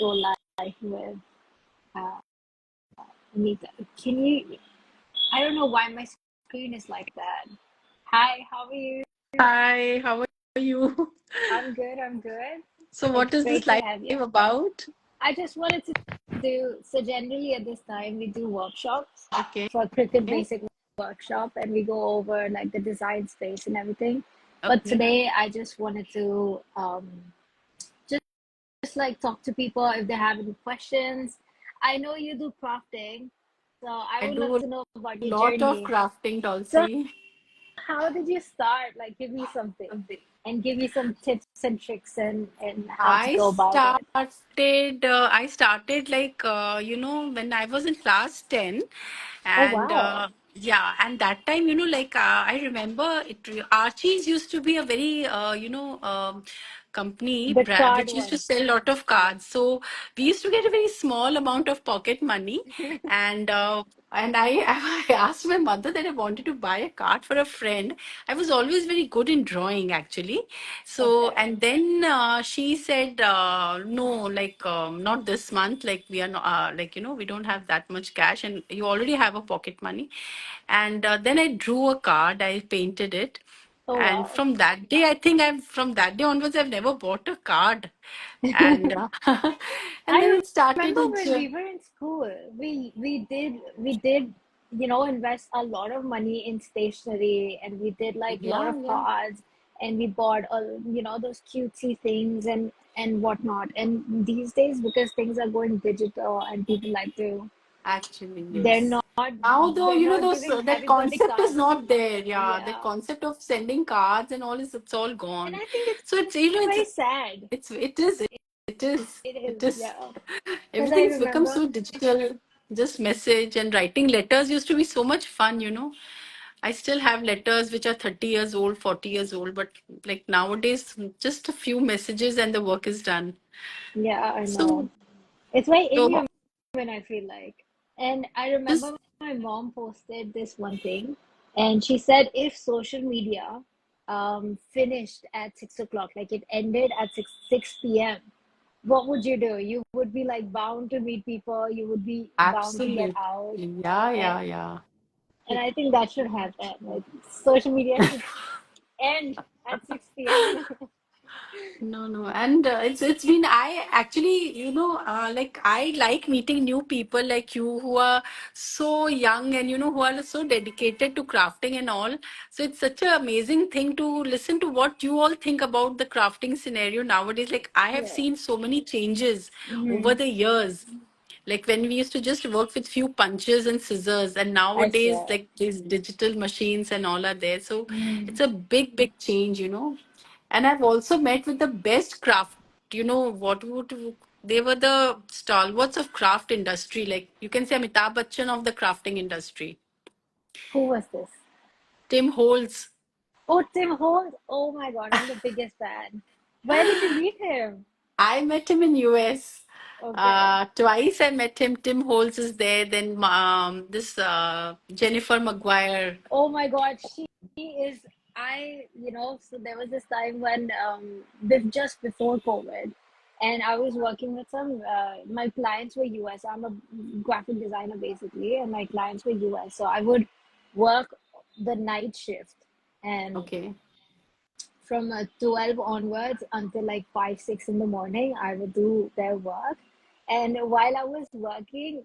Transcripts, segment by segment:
go live with uh, Anita. Can you? I don't know why my screen is like that. Hi, how are you? Hi, how are you? I'm good. I'm good. So, what It's is great this to live have you. about? I just wanted to do so. Generally, at this time, we do workshops Okay, for Cricut Basic workshop, and we go over like the design space and everything. But okay, today, I just wanted to just like talk to people if they have any questions. I know you do crafting, so I I would love do a to know about your lot of journey. crafting, So, Tulsi. how did you start? Like, give me something and give me some tips and tricks and how to I go about it. started like when I was in class 10, Oh, and wow. yeah, and that time like I remember it. Archie's used to be a very company The card which used to one. sell a lot of cards. So we used to get a very small amount of pocket money, and I asked my mother that I wanted to buy a card for a friend. I was always very good in drawing actually. So, Okay. and then she said, no, like not this month. Like we are not, we don't have that much cash, and you already have a pocket money. And then I drew a card. I painted it, Oh, and wow. from that day, I think I've from that day onwards, I've never bought a card, and and then I it started. remember when we were in school, we did invest a lot of money in stationery, and we did like a lot Yeah, of yeah. cards, and we bought those cutesy things and whatnot. And these days, because things are going digital and people like to, Actually, they're yes. not Now, though, they're not those giving that happy birthday concept is cards. not there. Yeah, that Yeah, concept of sending cards and all is it's all and gone. I think it's So it's very sad. it is It it is, is yeah. Because I everything's become remember, so digital. Just message and writing letters used to be so much fun. I still have letters which are 30 years old, 40 years old, but like nowadays, just a few messages and the work is done. yeah, I know. So, It's very so inhuman, I feel like. And I just remember my mom posted this one thing, and she said if social media finished at 6 o'clock, like it ended at 6 p.m., what would you do? You would be like bound to meet people, you would be bound to get absolutely. out. Yeah, And yeah, yeah. and I think that should happen. Like social media should end at 6 p.m. No, no, and it's been I actually like I like meeting new people like you who are so young and who are so dedicated to crafting and all. So it's such an amazing thing to listen to what you all think about the crafting scenario nowadays. Like I have Yeah. seen so many changes over Hmm. the years. Like when we used to just work with few punches and scissors, and I nowadays swear. like these digital machines and all are there. So Mm. it's a big, big change. And I've also met with the best craft. You know what would they were the stalwarts of craft industry. Like you can say Amitabh Bachchan of the crafting industry. Who was this? Tim Holtz. Oh, Tim Holtz. Oh my God, I'm the biggest fan. Where did you meet him? I met him in US. Okay. Twice I met him. Tim Holtz is there. Then this Jennifer Maguire. Oh my God, she is. So there was this time when just before COVID, and I was working with some. My clients were US. I'm a graphic designer basically, and my clients were US. So I would work the night shift, and Okay. from 12 onwards until like 5 6 in the morning, I would do their work. And while I was working,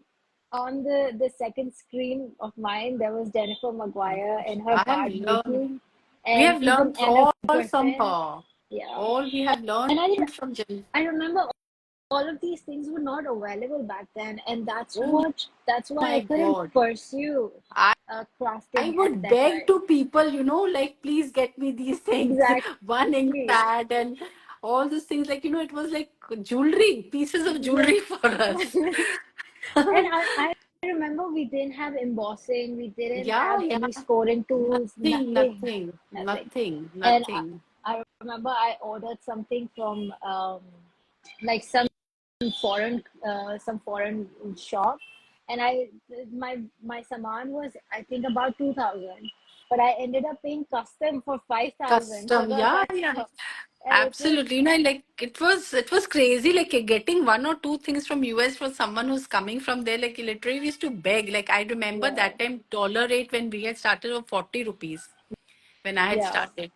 on the second screen of mine there was Jennifer Maguire and her I have card learned. making, We and have even learned Anna all from Griffin. her. Yeah. All we have learned And from Jen. I remember all of these things were not available back then, and Oh that's why I my couldn't God. pursue I I crafting at would that beg to time. people, like, please get me these things. One ink Exactly. pad and all these things. Like, it was like jewelry, pieces of Yeah. jewelry for us. And I remember we didn't have embossing, we didn't Yeah, have yeah. any scoring tools, Nothing, nothing, nothing, nothing. nothing, And nothing. I remember I ordered something from like some foreign shop, and my saman was I think about 2,000, but I ended up paying custom for 5,000 for Custom. the Yeah, yeah. workshop. and it was Absolutely. Like it was crazy. Like getting one or two things from US for someone who's coming from there, like literally we used to beg. Like I remember yeah, that time dollar rate when we had started was 40 rupees when I had yeah. started.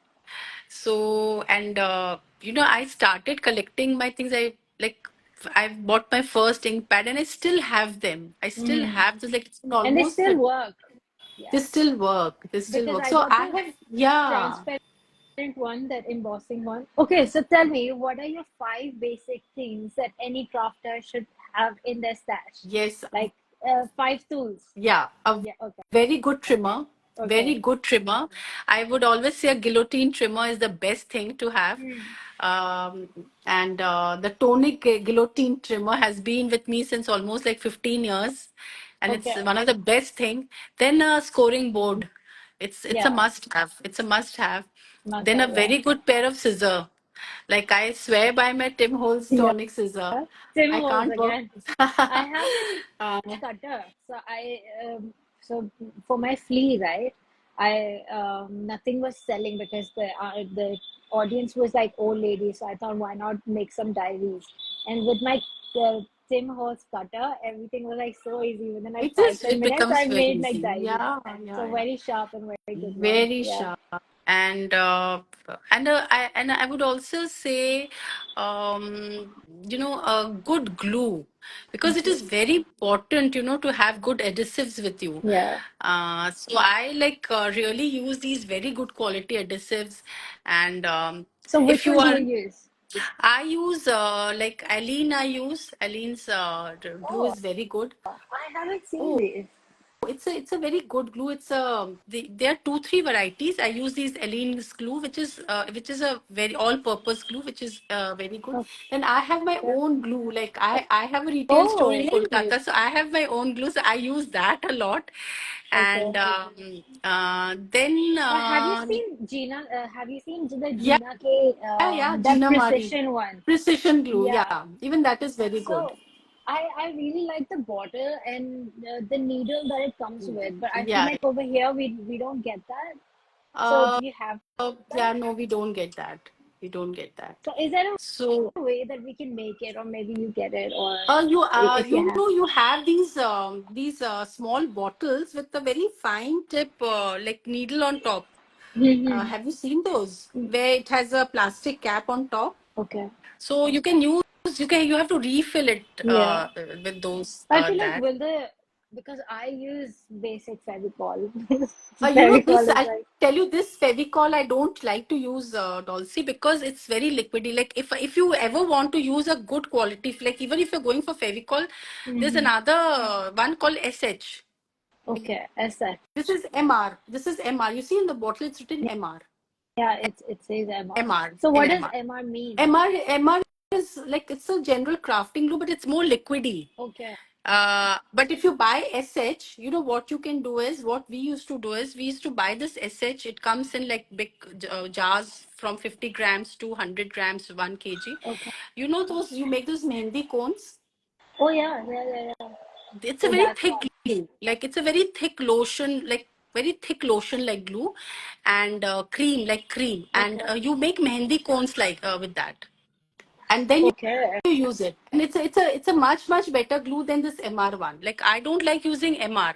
So and I started collecting my things. I bought my first ink pad and I still have them. I still Hmm. have this, like it's been And they almost still work. they Yeah, still work. They still because work. I So got I the have, yeah. transparent one, that embossing one. Okay, so tell me, what are your five basic things that any crafter should have in their stash? Yes, Like five tools. yeah, a Yeah. Okay. very good trimmer. Okay. Very good trimmer. I would always say a guillotine trimmer is the best thing to have. Hmm. And the Tonic guillotine trimmer has been with me since almost like 15 years. And it's Okay. one of the best thing. Then a scoring board. It's a Yeah. must have. It's a must have. Must Then a have. Yeah. very good pair of scissor. Like I swear by my Tim Holtz Yeah. tonic scissor. Tim I Holtz can't work. again. I have this uh, cutter. So for my flea, right? I nothing was selling because the audience was like old ladies. So I thought, why not make some diaries? And with my uh, Tim Holtz cutter, everything was like so easy. Within like it five is. ten It minutes, becomes I very made like easy. diaries. Yeah, yeah, So yeah. very sharp and very good one. Very Yeah. sharp. And I would also say, um, a good glue because it is very important, to have good adhesives with you. Yeah. So I like really use these very good quality adhesives, and So if which you one do are, you use? I use like Aline. I use Aline's glue Oh, is very good. I haven't seen Oh, these. it's a very good glue. There are two three varieties. I use these Aleene's glue, which is a very all-purpose glue, which is very good. Then I have my Okay. own glue. Like I have a retail store Oh, in Kolkata, so I have my own glue. So I use that a lot. okay. And then Have you seen Gina? Have you seen the yeah, Gina K? yeah, That Gina Mari precision one? precision glue. Yeah. Yeah, even that is very good. So, I really like the bottle and the needle that it comes with, but I feel Yeah. like over here we don't get that. So, Uh, do you have yeah, that? no, we don't get that. We don't get that. So, is there So, a way that we can make it, or maybe you get it, or you if you have? you have these small bottles with a very fine tip like needle on top. Hmm. Have you seen those where it has a plastic cap on top? Okay. So you have to refill it Yeah. with those I feel like that. will the because I use basic Fevicol. This Fevicol is I like tell you this Fevicol I don't like to use, Dolce, because it's very liquidy. Like if you ever want to use a good quality, like even if you're going for Fevicol, there's hmm. another one called SH. Okay, SH. This is MR. This is MR. You see in the bottle it's written MR. Yeah, it says MR. MR So in what does MR. MR mean? MR is like it's a general crafting glue, but it's more liquidy. Okay, But if you buy SH, what you can do is what we used to do is we used to buy this SH. It comes in like big jars from 50 grams to 100 grams, 1 kg. okay. Those you make those mehendi cones. Oh yeah, yeah, yeah, yeah. It's a So very that's thick what. glue. Like it's a very thick lotion, like very thick lotion like glue, and cream like cream, and Okay, you make mehendi cones like with that, and then okay, you use it, and it's a much better glue than this MR one. Like I don't like using MR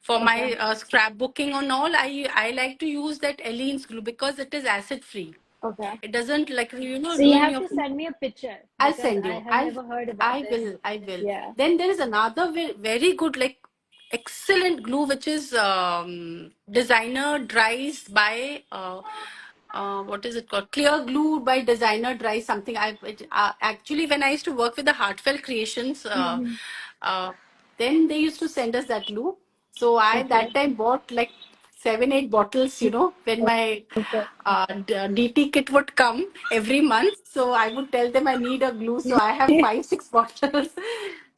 for okay, my scrapbooking and all. I like to use that Aleene's glue because it is acid free. okay. It doesn't like So you ruin have your. to send me a picture I'll because send I you. have never heard about I this. will. I will. Yeah. Then there is another very good, like excellent glue, which is designer dries by what is it called? Clear glue by designer dries something. Actually when I used to work with the Heartfelt Creations, Hmm. uh, then they used to send us that glue. So I Okay, that time bought like 7 8 bottles. When my okay. DT kit would come every month. So I would tell them I need a glue. So I have 5 6 bottles.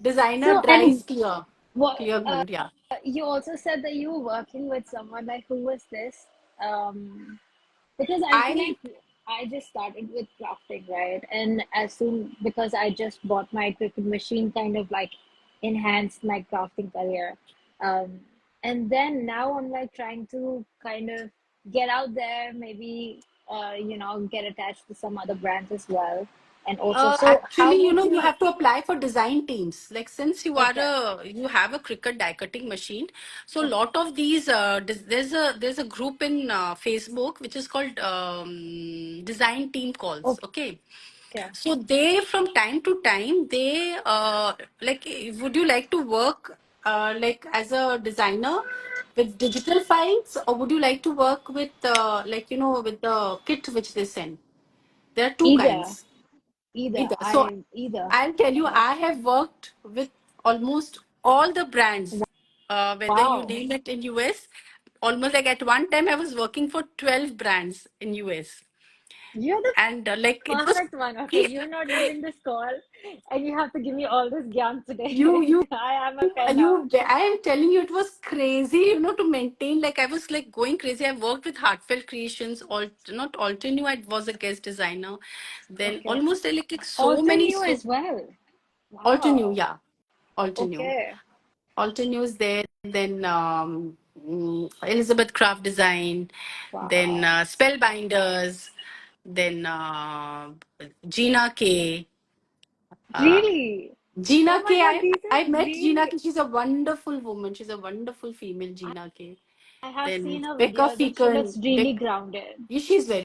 Designer So dries and clear, what clear glue. Yeah. you also said that you were working with someone, like who was this? Um, because I feel I like I just started with crafting, right? And as soon because I just bought my Cricut machine, kind of like enhanced my crafting career. Um, and then now I'm like trying to kind of get out there, maybe get attached to some other brands as well. And also, so how Actually, would you you? have to apply for design teams. Like since Okay, you have a cricut die cutting machine, so a okay, lot of these there's a group in Facebook which is called design team calls. Okay, okay. so they from time to time they like would you like to work like as a designer with digital files, or would you like to work with like with the kit which they send? There are two Either, kinds. either. Either. So Either. I'll tell you, Okay. I have worked with almost all the brands, whether you Wow. name it in US. Almost like at one time, I was working for 12 brands in US, You're the and like it was perfect one. Okay, you're not leaving this call, and you have to give me all this gyan you today. you I am a fan now. I am telling you, it was crazy, to maintain. Like I was like going crazy. I worked with Heartfelt Creations, not Altenew. I was a guest designer. Then Okay. almost like so Alter many new so as well. Altenew, Wow. yeah, Altenew. Okay. Alter News there, then Elizabeth Craft Design, then Wow. Spellbinders, then Gina K. Uh, Really? Oh Gina my K. God, these I are met Gina really. K. She's a wonderful woman. She's a wonderful female, I Gina K. I have Then seen her Becca videos and she looks Feekan. really grounded. She's very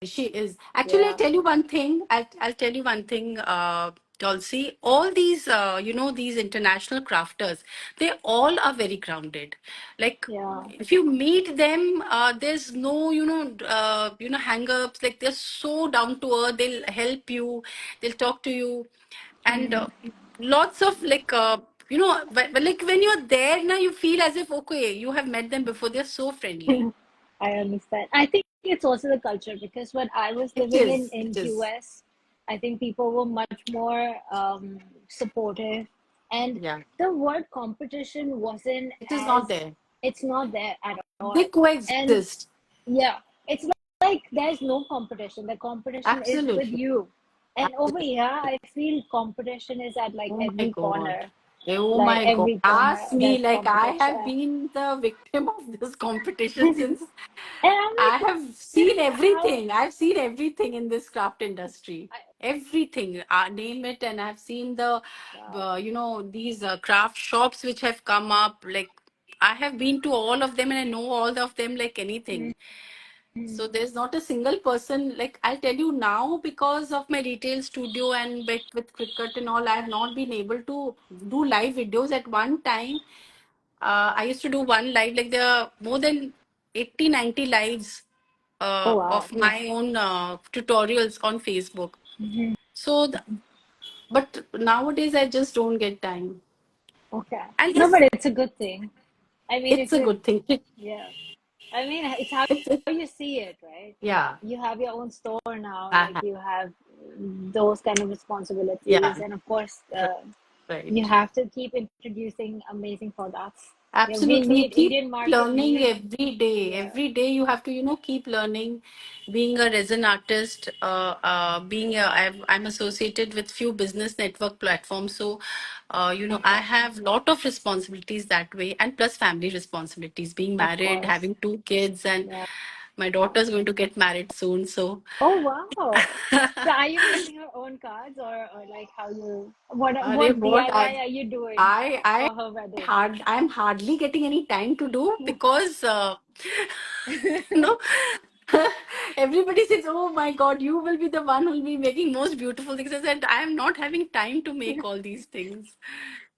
she is. Actually, I'll Yeah. tell you one thing. I'll tell you one thing, Tulsi. All these, these international crafters, they all are very grounded. Like, Yeah. if you meet them, there's no, hang-ups. Like, they're so down to earth. They'll help you. They'll talk to you, and lots of like, like when you're there now, you feel as if okay, you have met them before. They're so friendly. I understand. I think it's also the culture because when I was It living in is. It is. US, I think people were much more supportive, and Yeah. the word competition wasn't It is not as there. it's not there at all. They And coexist. yeah, it's not like there's no competition. The competition is with Absolutely. you. And over here, I feel competition is at like Oh my every God. corner. Oh Like my God. every corner, Ask me, there's like I have competition. been the victim of this competition since And I'm I like, have seen how? everything. I've seen everything in this craft industry. Everything. Name it, and I've seen Wow. these craft shops which have come up. Like I have been to all of them, and I know all of them like anything. So there's not a single person, like I'll tell you now, because of my retail studio and with cricket and all, I have not been able to do live videos at one time. I used to do one live, like there are more than 80, 90 lives Oh wow. of my own tutorials on Facebook. So, but nowadays I just don't get time. Okay. And No, this, but it's a good thing. I mean, it's if a you, good thing. yeah. I mean, it's how It's you see it, right? yeah, You have your own store now, I like have, you have those kind of yeah, responsibilities, and of course, right. you Right. have to keep introducing amazing products. Yeah, we Absolutely. You need keep Indian market learning needs. every day. Yeah. Every day you have to, keep learning. Being a resin artist, I'm associated with few business network platforms. So, I Okay. have lot of responsibilities that way, and plus family responsibilities. Being Of married, course. having two kids, and Yeah. my daughter's going to get married soon. So, Oh wow. So are you making your own cards, or like how you Arey, what what DIY are you doing I for her wedding? I'm hardly getting any time to do because no everybody says, oh my God, you will be the one who will be making most beautiful things. I said, I am not having time to make all these things.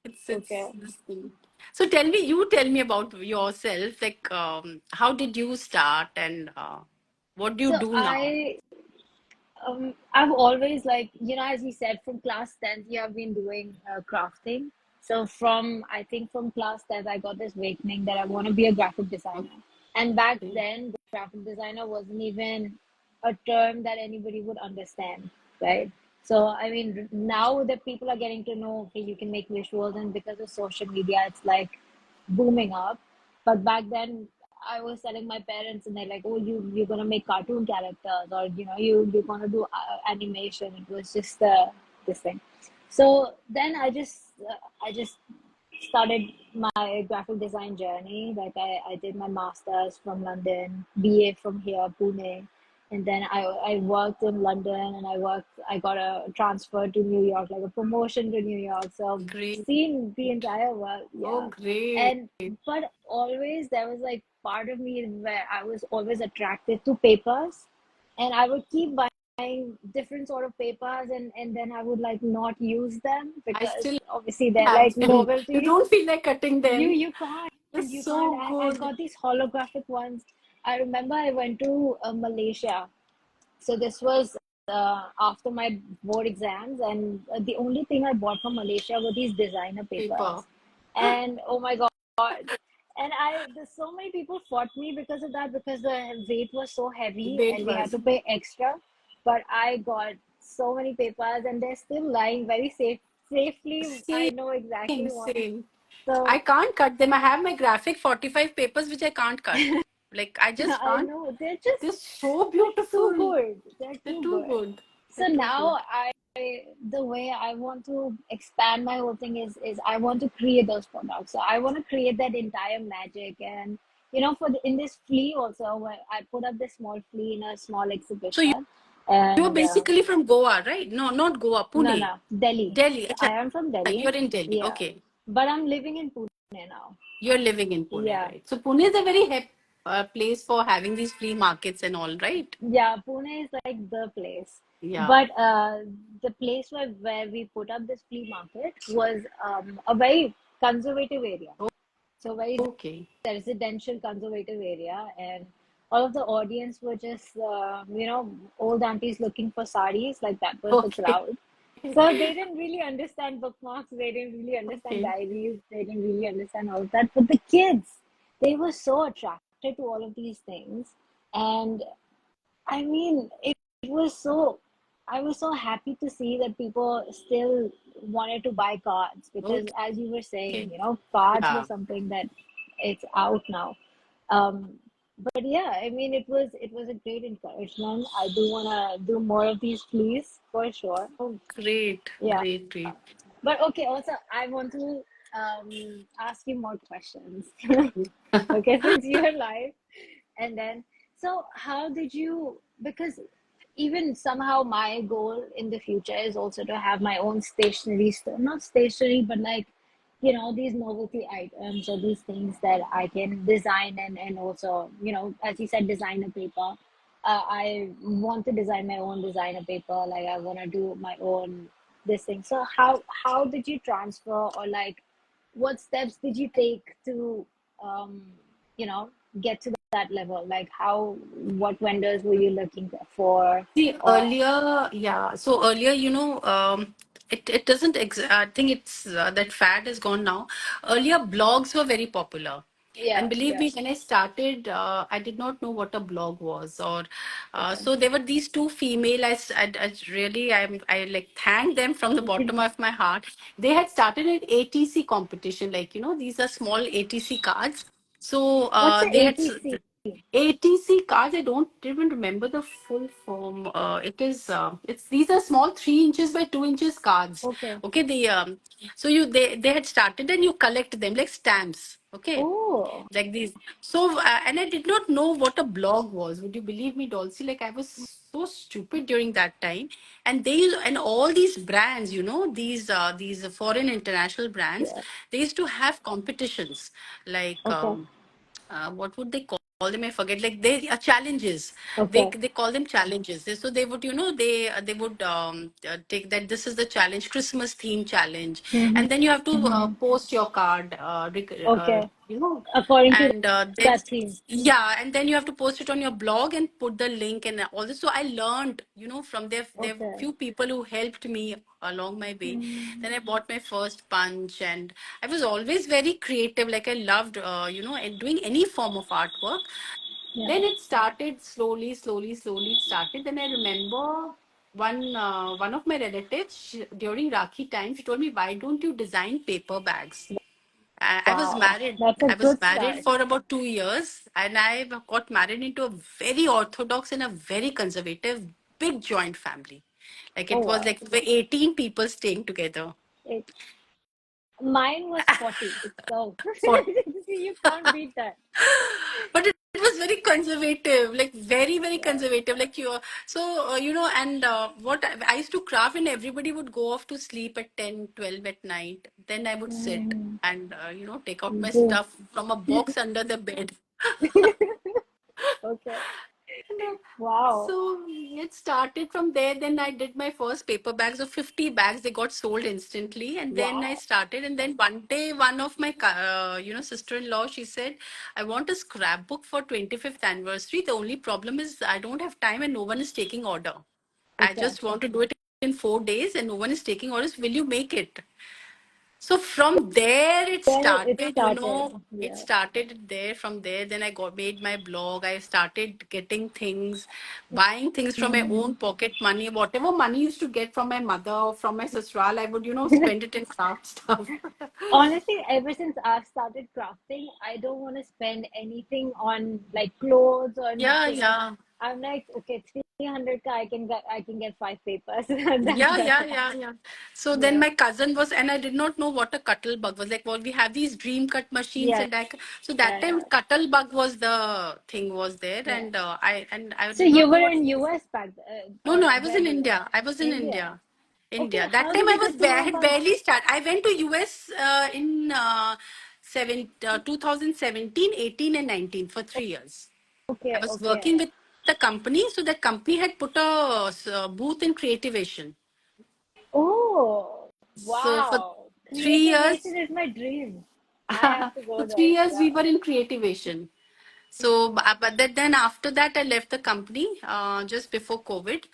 It's Okay. this thing. So you tell me about yourself, like how did you start, and what do you So do now? I've always like, as you said, from class 10th, you have been doing crafting. So I think from class 10th, I got this awakening that I want to be a graphic designer. And back Okay. then, graphic designer wasn't even a term that anybody would understand, right? So, I mean, now that people are getting to know, okay, you can make visuals, and because of social media, it's like booming up. But back then, I was telling my parents, and they're like, "Oh, you're gonna make cartoon characters, or you're gonna do animation." It was just this thing. So then I just started my graphic design journey. Like I did my masters from London, BA from here, Pune, and then I worked in London, and I got a transfer to New York, like a promotion to New York. So I've Great. seen the entire world, Oh, yeah. great. And but always there was like part of me where I was always attracted to papers, and I would keep buying different sort of papers, and then I would like not use them I because still obviously they're have like them. You novelty. don't feel like cutting You them. you can't They're you can't. so I good. got these holographic ones. I remember I went to Malaysia, so this was after my board exams, and the only thing I bought from Malaysia were these designer Paper. papers. And oh my God. And there's so many people fought me because of that, because the weight was so heavy Weight and we had was. to pay extra. But I got so many papers, and they're still lying very safely. I Same, know exactly one. same. I So can't cut them. I have my graphic 45 papers which I can't cut. Like I just I can't. know They're so they're too beautiful. good. They're They're too too good. good. They're So too good. now the way I want to expand my whole thing is I want to create those products. So I want to create that entire magic. And in this flea also, where I put up this small flea in a small So exhibition. you're And basically from Goa, right? No, not Goa, no, Pune. no, Delhi. Delhi. Acha, I am from you're Delhi. in Delhi. Yeah, Okay. but I'm living in Pune now. You're living in Pune, Yeah. right? So Pune is a very hip place for having these flea markets and all, right? Yeah, Pune is like the place. Yeah. But the place where we put up this flea market was a very conservative area. So very Okay. residential conservative area. And all of the audience were just, old aunties looking for saris. Like that was the Okay. crowd. So they didn't really understand bookmarks. They didn't really understand Okay. diaries. They didn't really understand all of that. But the kids, they were so attracted to all of these things. And I mean, it was so, I was so happy to see that people still wanted to buy cards, because as you were saying, Okay. cards were Yeah. something that it's out now. Um, but yeah, I mean, it was a great encouragement. I do want to do more of these, please, for sure. Oh, great. Yeah. Great. Great. But okay, also, I want to ask you more questions. Okay, since you're live. And then, so how did you, because even somehow my goal in the future is also to have my own stationery store, not stationery, but like, these novelty items or these things that I can design, and also, as you said, designer paper. I want to design my own designer paper. Like I want to do my own this thing. So how did you transfer, or like what steps did you take to um, you know get to that level? Like what vendors were you looking for? See, Or earlier, yeah. So earlier, it doesn't. I think it's that fad is gone now. Earlier, blogs were very popular. yeah, And believe yeah. me, when I started, I did not know what a blog was, or Okay. so there were these two female. I really, I like thank them from the bottom of my heart. They had started an ATC competition, like these are small ATC cards. So What's the they had ATC? ATC cards. I don't even remember the full form. It's these are small 3 inches by 2 inches cards. Okay. Okay, so they had started and you collect them like stamps. Okay, Oh, like these. So and I did not know what a blog was. Would you believe me, Dolce? Like I was so stupid during that time. And all these brands, these foreign international brands, yeah. they used to have competitions like. Okay. What would they call them? I forget. Like they are challenges. They Okay. they call them challenges. So they would they would take that this is the challenge, Christmas theme challenge, Hmm. and then you have to post your card. Okay. According to And then that theme. yeah, and then you have to post it on your blog and put the link and all this. So I learned, from there Okay. few people who helped me along my way. Then Mm, I bought my first punch, and I was always very creative. Like I loved, and doing any form of artwork. yeah. Then it started slowly, slowly, slowly. It started. Then I remember one of my relatives during Rakhi time. She told me, "Why don't you design paper bags?" I was Wow. married. That's a I was good married start. for about 2 years, and I got married into a very orthodox and a very conservative, big joint family. Like Oh it was wow. like we 18 people staying together. It, Mine was 40. So For you can't beat that. but it it was very conservative, like very, very conservative. Like you, so and what I used to craft, and everybody would go off to sleep at 10, 12 at night. Then I would sit Mm, and take out my do. stuff from a box under the bed. Okay. And, Wow. so it started from there. Then I did my first paper bags of 50 bags. They got sold instantly. And then I Wow. started. And then one day, one of my, sister-in-law, she said, I want a scrapbook for 25th anniversary. The only problem is I don't have time and no one is taking order. I Okay. just want to do it in 4 days and no one is taking orders. Will you make it? So from there it Then it started, started. it Yeah. started there. From there, then I got made my blog. I started getting things, buying things from my Mm. own pocket money. Whatever money used to get from my mother or from my sasural, I would, spend it in craft stuff. Honestly, ever since I've started crafting, I don't want to spend anything on like clothes or Yeah, anything. yeah. I'm like, okay, 300 ka, I can get five papers. That's Yeah, all. yeah, yeah. So then Yeah. my cousin was, and I did not know what a cuttle bug was. Like, well, we have these dream cut machines, Yeah. and so that time Yeah. cuttle bug was the thing was there, Yeah. and I So did you not were know what. in US back No, or no, I was where in were you? India. I was in India. India. Okay, India. That how time did I you was get to know had about? barely start. I went to US in 2017, 18, and 19 for 3 years. I Okay, was okay. working with the company, so that company had put a booth in Creativation. Oh, So for wow. 3 years, Creativation is my dream. I have to for go three there. years we Yeah. were in Creativation. So, Mm. then after that, I left the company just before COVID,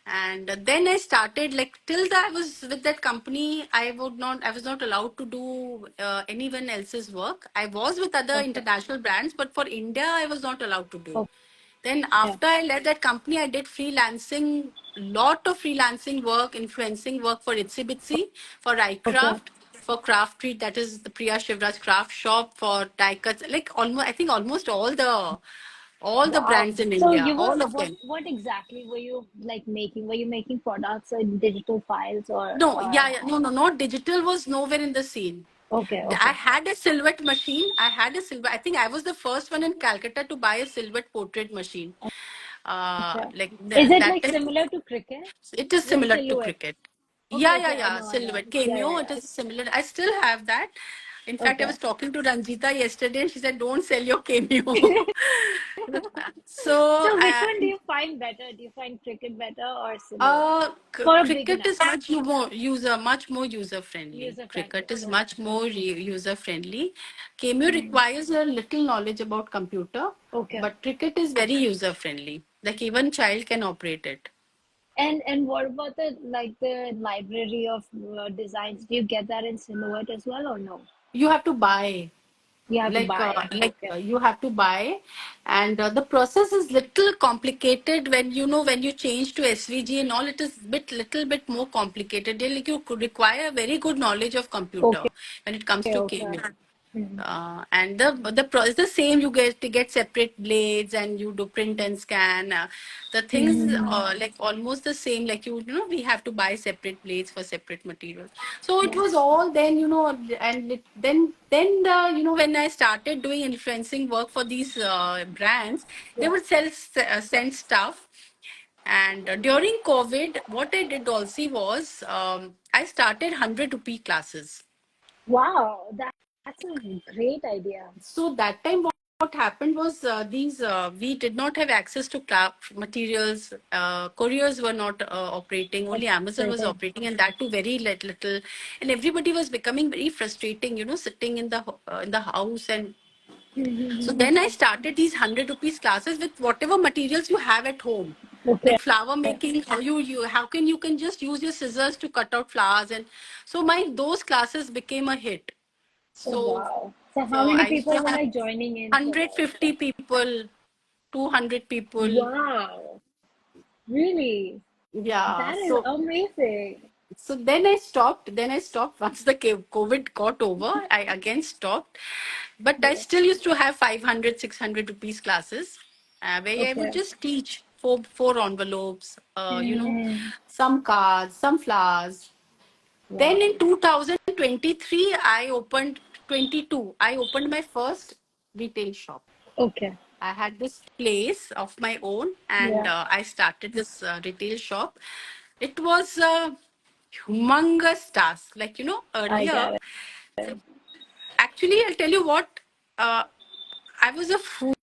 and then I started like till that I was with that company. I was not allowed to do anyone else's work. I was with other Okay. international brands, but for India, I was not allowed to do. Then Okay. after I left that company, I did freelancing, lot of freelancing work, influencing work for Itsy Bitsy, for Okay. iCraft, for Craft Treat, that is the Priya Shivraj Craft Shop, for die cuts, like almost I think almost all the Wow. brands in So India, you were all of them. what exactly were you like making? Were you making products in digital files No, or yeah, yeah, no, no, not digital was nowhere in the scene. okay, I okay. had a silhouette machine. I had a silhouette. I think I was the first one in Calcutta to buy a silhouette portrait machine. Okay. Like Is it that like time. similar to cricket It is with similar to silhouette? cricket. Okay, Yeah, okay. yeah, I yeah. know, I know. Silhouette. Yeah, Cameo, yeah, it is similar. I still have that. In yeah. fact, I Okay. was talking to Ranjita yesterday and she said, don't sell your Cameo. So, So which one do you find better? Do you find cricket better or silhouette? For a cricket beginner, is much more user friendly. user Cricket friendly. is Okay. much more user friendly. Cameo Mm. requires a little knowledge about computer, Okay. but cricket is very user friendly. Like even child can operate it. And what about the library of designs? Do you get that in silhouette as well or no? You have to buy. You have to buy. Okay. You have to buy, and the process is little complicated when when you change to SVG and all. It is little bit more complicated. Like you could require a very good knowledge of computer Okay. when it comes to Okay. gaming. Mhm. And it's the same. You get to get separate blades, and you do print and scan. The things Mhm. like almost the same. Like we have to buy separate blades for separate materials. So it Yeah. was all then, and then when I started doing influencing work for these brands, they Yeah. would send stuff. And during COVID, what I did also was I started 100 rupee classes. Wow, that's a great idea. So that time, what happened was these we did not have access to craft materials. Couriers were not operating. Only Amazon was Operating. operating, and that too very little. And everybody was becoming very frustrating. Sitting in the house. And so Mhm. then I started these 100 rupees classes with whatever materials you have at home. Okay. Like flower making, how can you can just use your scissors to cut out flowers. And so my those classes became a hit. Oh So wow. So how so many I used to people were have like joining in for those? 150 people, 200 people. Wow. Really? Yeah. That is amazing. So then I stopped. Then I stopped once the COVID got over. I again stopped. But I Yeah. still used to have 500, 600 rupees classes where I would Okay. just teach four envelopes, Mm. some cards, some flowers. Then Wow. in 2023, 22, I opened my first retail shop. Okay. I had this place of my own, and Yeah, I started this retail shop. It was a humongous task. Like, I earlier, get it. actually, I'll tell you what, uh, I was a fool.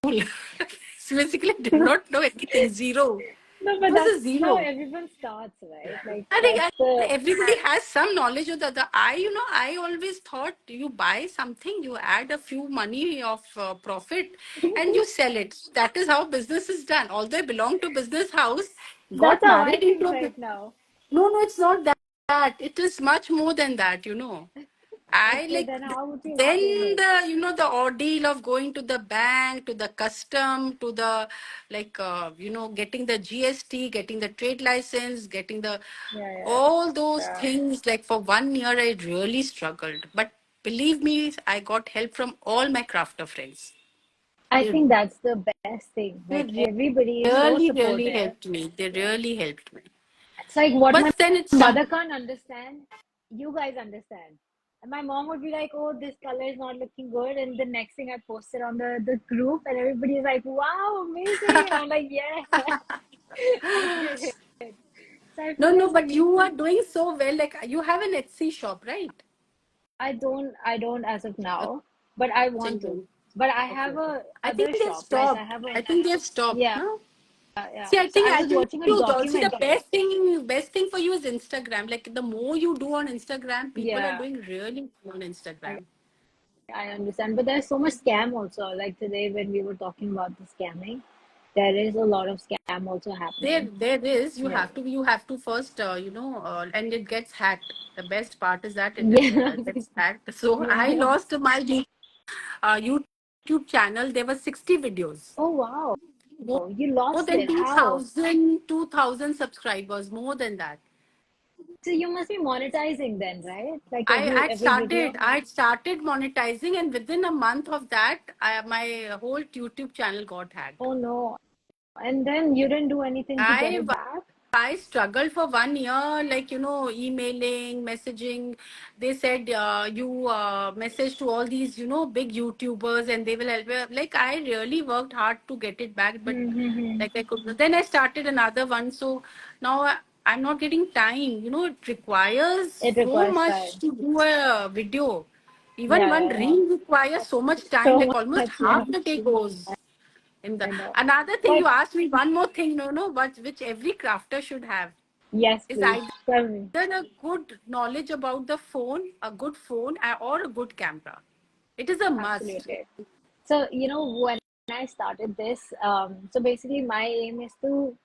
So basically, I did not know anything. Zero. No, It but was a that's how zero. everyone starts, right? Like I think that's the everybody has some knowledge of the. I always thought you buy something, you add a few money of profit, and you sell it. That is how business is done. Although I belong to business house, that's got how I married think into right now. no, it's not that. It is much more than that. I Okay, like then how would you then explain it? the ordeal of going to the bank, to the custom, to the getting the GST, getting the trade license, getting the Yeah, yeah, all those yeah. things. Like for 1 year, I really struggled. But believe me, I got help from all my crafter friends. I They think that's the best thing. they Like everybody is so really supportive. helped me. They Yeah. really helped me. It's like what But my then it's mother can't understand, you guys understand. And my mom would be like, "Oh, this color is not looking good," and the next thing I posted on the group, and everybody is like, "Wow, amazing!" And I'm like, "Yeah, I did it." So I no, feel no, like but you are doing so well. Like you have an Etsy shop, right? I don't as of Uh, now, but I so want you to. don't. But I Okay, have okay. a I think other they've shop. Like I stopped. have I a think they've stopped. yeah, No. yeah. See, I So think I was actually watching a also the documentary. best thing for you is Instagram. Like the more you do on Instagram, people are Yeah, doing really well on I Instagram. I understand, but there's so much scam also. Like today when we were talking about the scamming, there is a lot of scam also There, happening. there is. You Yeah, have to. You have to first, and it gets hacked. The best part is that yeah, it gets hacked. So yeah, I yeah. lost my YouTube channel. There were 60 videos. Oh wow, More, you more lost than it. How? 2,000 subscribers. More than that. So you must be monetizing then, right? Like I every I every started video. I started monetizing, and within a month of that, my whole YouTube channel got hacked. Oh no. And then you didn't do anything to get I it back? I struggled for 1 year, like emailing, messaging. They said you message to all these big YouTubers, and they will help you. Like I really worked hard to get it back, but Mm-hmm. like I could. Then I started another one, so now I'm not getting time. It requires It so requires much time. to do a video. Even Yeah, one yeah, yeah. reel requires so much time, So like almost much, yeah. half the day goes in the I know. another thing But you asked me one more thing, no, but which every crafter should have yes, is please. either Tell me. a good knowledge about the phone, a good phone, or a good camera. It is a must. Absolutely. So, when I started this, so basically my aim is to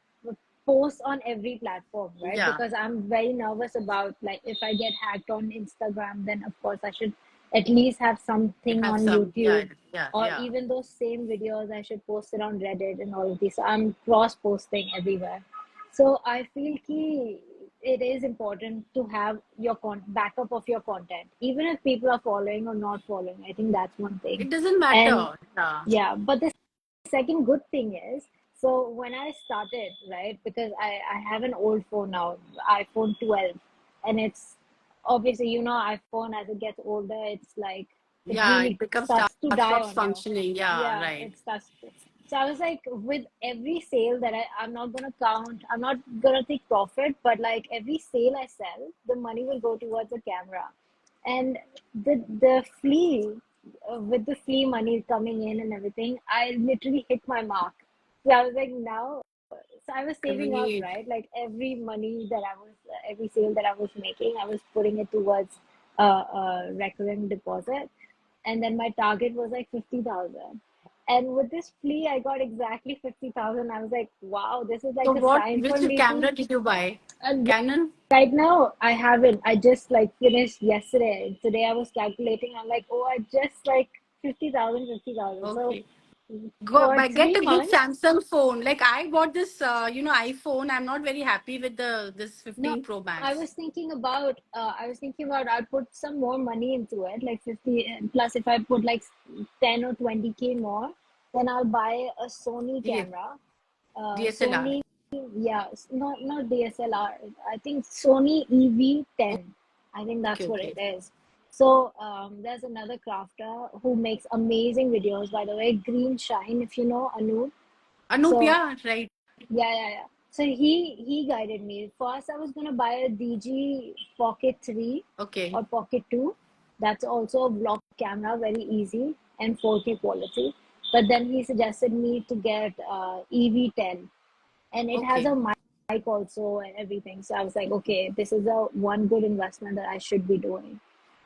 post on every platform, right? Yeah, Because I'm very nervous about like if I get hacked on Instagram, then of course I should at least have something have on some. Yeah, YouTube, yeah, or yeah. even those same videos I should post it on Reddit and all of these. So I'm cross posting everywhere. So I feel key it is important to have your backup of your content, even if people are following or not following. I think that's one thing. It doesn't And matter. Yeah, yeah, but the second good thing is, so when I started, right, because I have an old phone now, iPhone 12, and it's obviously, iPhone as it gets older, it's like it yeah. It really becomes starts to die stops on you. functioning. Yeah, Yeah, right. it starts to. So I was like, with every sale that I'm not gonna count, I'm not gonna take profit, but like every sale I sell, the money will go towards the camera. And the flea, with the flea money coming in and everything, I literally hit my mark. So I was like, now, so I was saving up, Great. right? Like every money that I was, every sale that I was making, I was putting it towards a recurring deposit. And then my target was like 50,000. And with this flea, I got exactly 50,000. I was like, wow, this is So like a what? sign for Which me to. camera did you buy? And Canon. right now, I haven't. I just like finished yesterday. Today I was calculating. I'm like, oh, I just like 50,000, 50,000. So Okay. Go for but get three a good months, Samsung phone. Like I bought this, iPhone. I'm not very happy with the this no, 15 Pro I Max. was thinking about, I'll put some more money into it, like 50, plus if I put like 10 or 20K more, then I'll buy a Sony D- camera. DSLR. Sony, yeah, not DSLR. I think Sony EV10. I think Okay, that's what okay. it is. So there's another crafter who makes amazing videos, by the way, Green Shine, if you know Anu. Anup, So yeah, right. yeah. So he guided me. First, I was gonna buy a DG Pocket 3 Okay. or Pocket 2. That's also a vlog camera, very easy and 4K quality. But then he suggested me to get EV10, and it has Okay. a mic also and everything. So I was like, okay, this is a one good investment that I should be doing.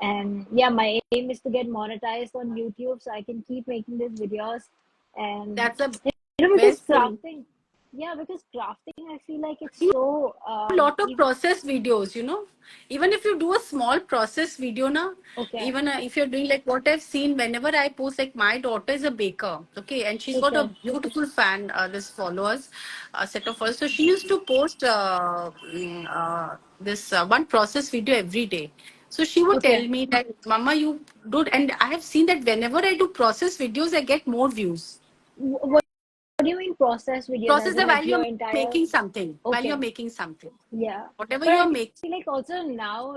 And yeah, my aim is to get monetized on YouTube so I can keep making these videos. And That's the because best thing. crafting, yeah, because crafting, I feel like it's so A lot of process videos, even if you do a small process video now, okay, even if you're doing like what I've seen whenever I post, like my daughter is a baker, okay, and she's got a okay, beautiful fan, this followers, set of followers. So she used to post this one process video every day. So she would okay. tell me that, Mama, you do, and I have seen that whenever I do process videos, I get more views. What do you mean process videos? Process As in the like while your you're entire making something, while you're okay. making something, Yeah, whatever but I you're making. feel like also now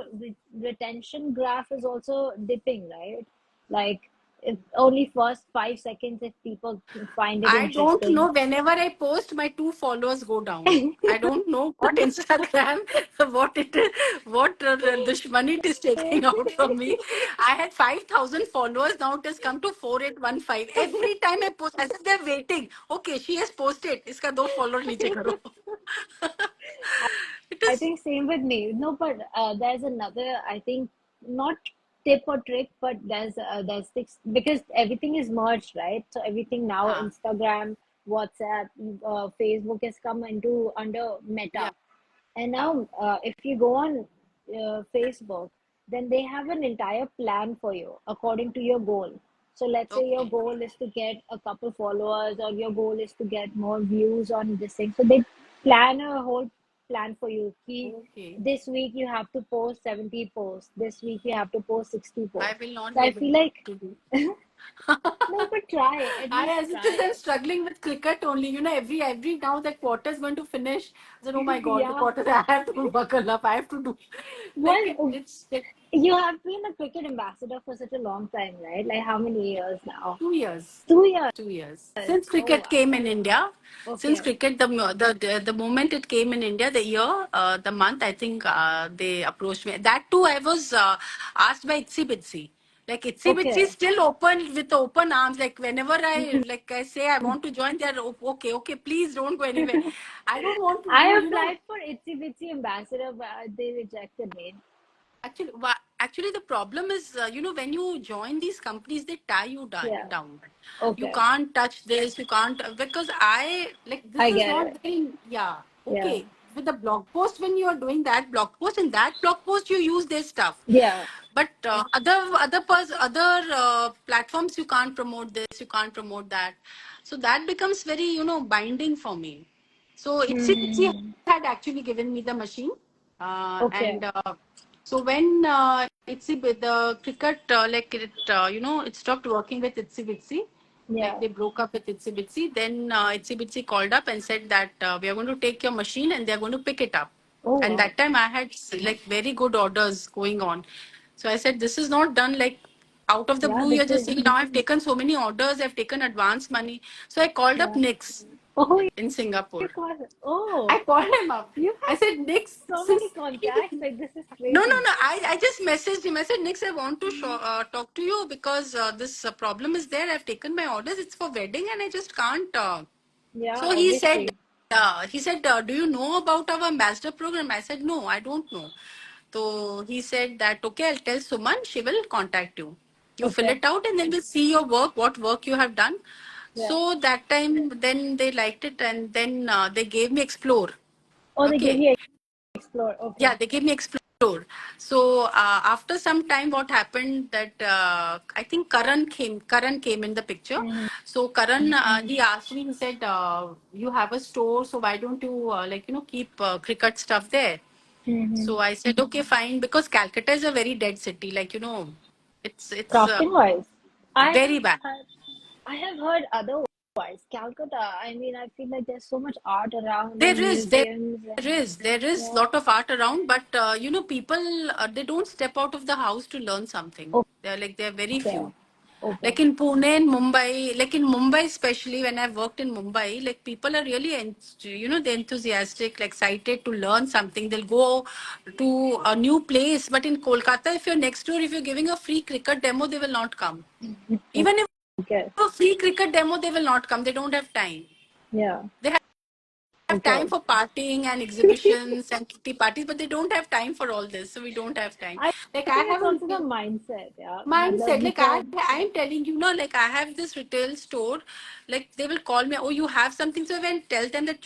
retention graph is also dipping, right? Like if only first 5 seconds if people find it I don't interesting. know. Whenever I post, my two followers go down. I don't know what Instagram, what it, what dushmani it is taking out from me. I had 5,000 followers. Now it has come to 4,815. Every time I post, as if they're waiting. Okay, she has posted. Iska do follower niche karo. It I is. think same with me. No, but there's another. I think not tip or trick, but there's this because everything is merged, right? So everything now Huh. Instagram, WhatsApp, Facebook has come into under Yeah. Meta. And Yeah. now, if you go on Facebook, then they have an entire plan for you according to your goal. So let's say your Okay. goal is to get a couple followers, or your goal is to get more views on this thing. So they plan a whole plan for you. Okay. This week you have to post 70 posts. This week you have to post 60 I posts. will not So be I able feel like to do. no, but try at I, least as it is, try. I'm struggling with cricket only. Every now that quarter is going to finish. I said, oh my God, the Yeah. quarter I have to buckle up. I have to do like Well, it's like you have been a cricket ambassador for such a long time, right? Like how many years now? 2 years. 2 years. 2 years since Oh cricket came wow. in India. Since Okay. cricket, the moment it came in India, the year, the month, I think they approached me. That too, I was asked by Itsy Bitsy. Like Itsy Bitsy is Okay. still open with open arms. Like whenever I say I want to join, they're okay, okay. Please don't go anywhere. I don't want to do. I applied for Itsy Bitsy ambassador, but they rejected me. Actually, the problem is, when you join these companies, they tie you Yeah. down. You Okay. can't touch this. You can't because I like this I is get not it. very yeah Yeah. okay with the blog post when you are doing that blog post in that blog post you use their stuff, Yeah. but other platforms you can't promote this, you can't promote that, so that becomes very binding for me. So Itsy Hmm. had actually given me the machine, Okay. and so when the cricket it stopped working with Itsy Bitsy, like Yeah. they broke up with Itsy Bitsy. Then Itsy Bitsy called up and said that we are going to take your machine and they are going to pick it up. Oh And wow. that time I had like very good orders going on. So I said, this is not done like out of the Yeah, blue. this You're just is. saying, now I've taken so many orders, I've taken advance money. So I called up Yeah. Nix Oh, in you Singapore. got it. Oh, I called him up. you I have said, Nix, so many contacts. Like this is no, no, crazy. no. I just messaged him. I said, Nix, I want to talk to you because this problem is there. I've taken my orders. It's for wedding and I just can't. Yeah, So obviously. he said, do you know about our ambassador program? I said, no, I don't know. So he said that, okay, I'll tell Suman, she will contact you. You fill Okay. it out and then we'll see your work, what work you have done. Yeah. So that time, then they liked it and then they gave me Explore. Oh, they give Okay. you explore. Okay. Yeah, they gave me Explore. So after some time, what happened that I think Karan came in the picture. Mm-hmm. So Karan, he asked me, he said, you have a store, so why don't you keep cricket stuff there? Mm-hmm. So I said, okay, fine, because Calcutta is a very dead city. It's Crafting wise, I have very bad. heard, I have heard otherwise. otherwise, Calcutta, I mean, I feel like there's so much art around There and is, there museums and there is yeah. lot of art around, but people they don't step out of the house to learn something. They're very Okay. few. Okay. Like in Pune and Mumbai, like in Mumbai especially, when I've worked in Mumbai, like people are really, they're enthusiastic, like excited to learn something. They'll go to a new place. But in Kolkata, if you're next door, if you're giving a free cricket demo, they will not come. Even if Okay. a free cricket demo, they will not come. They don't have time. Yeah. They have Okay. time for partying and exhibitions and kitty parties, but they don't have time for all this. So we don't have time. I Like I I think it's haven't also the mindset, yeah. Matlab, mindset. you Like can, I'm telling you, like I have this retail store. Like they will call me, oh, you have something. So when tell them that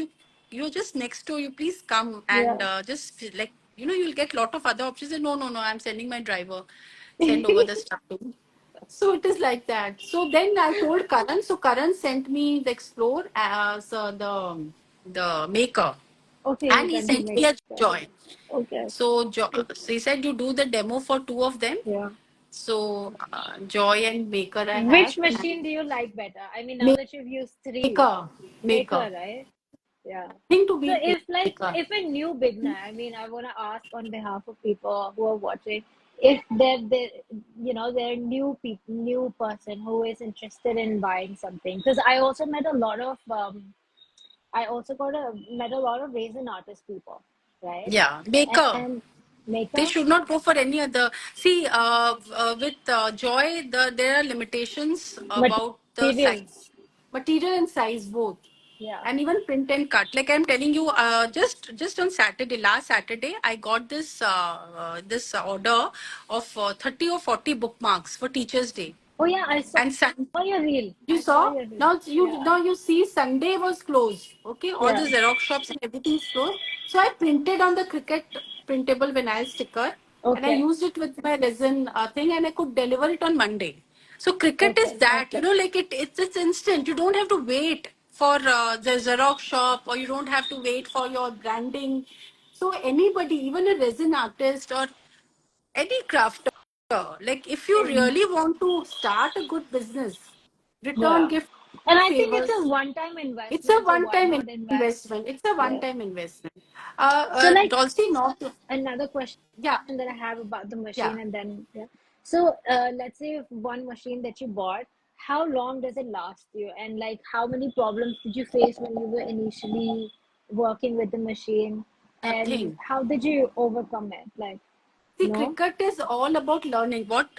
you're just next door, you please come and yeah. just like you'll get lot of other options. And no, I'm sending my driver, send over the stuff to me. So it is like that. So then I told Karan. So Karan sent me the Explore as the maker, Okay, he and he sent you sent make me a that. Joy. Okay. So he said you do the demo for two of them. Yeah. So Joy and Maker I have. Which machine do you like better? I mean, now And that you've used three, Maker, Maker. Maker, right? Yeah. Thing to So be if like Maker. if a new beginner, I mean, I want to ask on behalf of people who are watching, if they're new people, new person who is interested in buying something. Because I also met a lot of I also met a lot of resin artist people, right? Yeah, Maker. And They maker should not go for any other. See, with Joy, there are limitations about the materials, size, material and size both, yeah. and even print and cut. Like I'm telling you, just on Saturday, last Saturday, I got this order of 30 or 40 bookmarks for Teachers' Day, Oh yeah, I saw and your reel. you I saw saw? your reel. Now Yeah, you see Sunday was closed. Okay, all the yeah. Xerox shops and everything is closed. So I printed on the cricket printable vinyl sticker, and I Okay, used it with my resin thing, and I could deliver it on Monday. So cricket is okay. that, like it's instant. You don't have to wait for the Xerox shop, or you don't have to wait for your branding. So anybody, even a resin artist or any crafter, like if you Mm, really want to start a good business, return yeah. gift And I think it's favors. a one-time It's a investment, so why one-time not invest? investment. It's a Yeah. one-time investment. So like Dolce, not another question yeah, that I have about the yeah. machine, and then yeah. So let's say if one machine that you bought, how long does it last you, and like how many problems did you face when you were initially working with the machine, and Nothing. how did you overcome it? Like, See, no. cricket is all about learning. What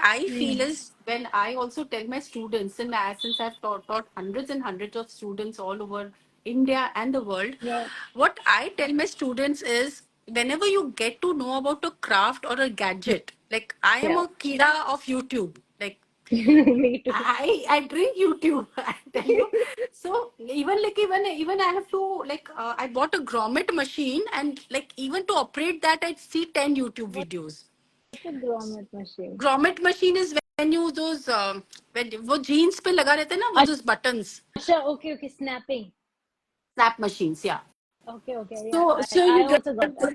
I feel Mm. is when I also tell my students, and since I've taught hundreds and hundreds of students all over India and the world, Yeah. what I tell my students is whenever you get to know about a craft or a gadget, like I am Yeah. a kida of YouTube. Like Me too. I drink YouTube. I tell you. So even I have to I bought a grommet machine, and like even to operate that I see 10 YouTube videos. What's a grommet machine? Grommet machine is when you those when वो jeans पे लगा रहते हैं ना वो those buttons. Acha, okay, okay, snapping. Snap machines, yeah. Okay, okay, yeah. So I you get, also got that.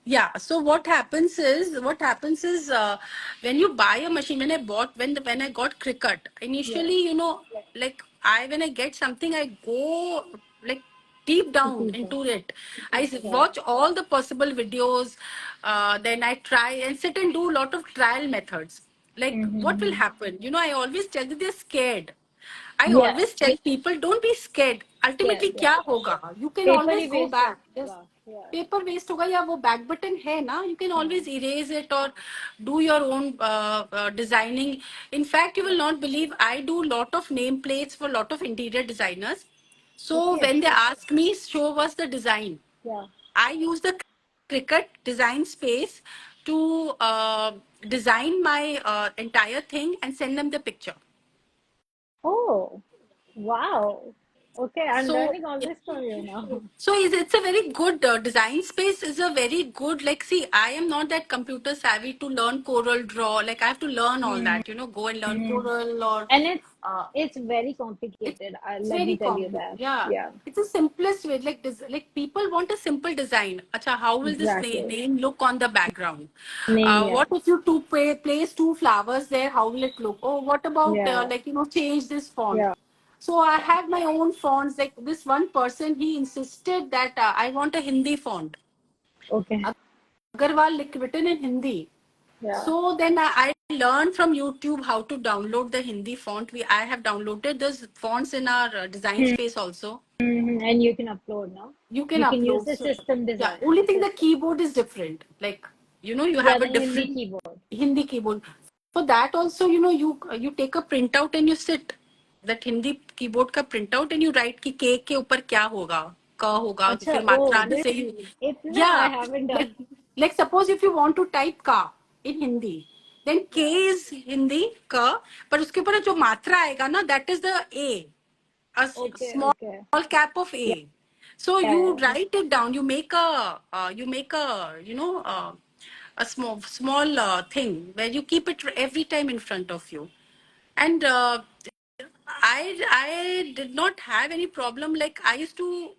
yeah. So what happens is when you buy a machine. When I got cricket Yeah, initially, like I when I get something, I go like deep down deeper. into it. I Yeah. watch all the possible videos. Then I try and sit and do a lot of trial methods. Like what will Mm-hmm. happen? I always tell that they're scared. I Yeah, always tell people, don't be scared. scared. Ultimately, Yeah. क्या होगा? You can Paper always he go waste back. Yes, होगा. Yeah. paper waste होगा या वो back button है ना? You can हाँ. always erase it or do your own designing. In fact, you will not believe I do lot of nameplates for lot of interior designers. So Okay. when they ask me, show us the design. Yeah. I use the cricket design space to design my entire thing and send them the picture. Oh, wow. Okay, I'm So learning all yeah. this from you now. It's a very good design space is a very good, like, see, I am not that computer savvy to learn Corel Draw. Like I have to learn all that, go and learn Mm-hmm. Corel or And uh, it's very it's complicated. it's Let me very tell you complex. that. Yeah, Yeah. it's the simplest way. Like people want a simple design. Acha, how will this Exactly. name look on the background? Name, yeah. What if you place two flowers there? How will it look? Oh, what about Yeah. change this font? Yeah. So I have my own fonts. Like this one person, he insisted that I want a Hindi font. Okay. Agarwal written in Hindi. Yeah. So then I learned from YouTube how to download the Hindi font. I have downloaded those fonts in our design space also. And you can upload now. You can You can use upload. the So system yeah, design only thing the system. keyboard is different. Like you Yeah, have the a Hindi different keyboard. Hindi keyboard. For that also, you take a printout and you sit that Hindi keyboard ka printout and you write कि के ऊपर क्या होगा, क होगा, Acha, फिर oh, मात्रा this से you, itna I yeah, haven't like done. like suppose if you want to type ka in Hindi, then K Yeah. is Hindi ka, पर उसके ऊपर जो मात्रा आएगा ना, that is the Okay, small okay. cap of Yeah, A. So yeah, you write it down. You make a a small thing where you keep it every time in front of you. And I did not have any problem. Like I used to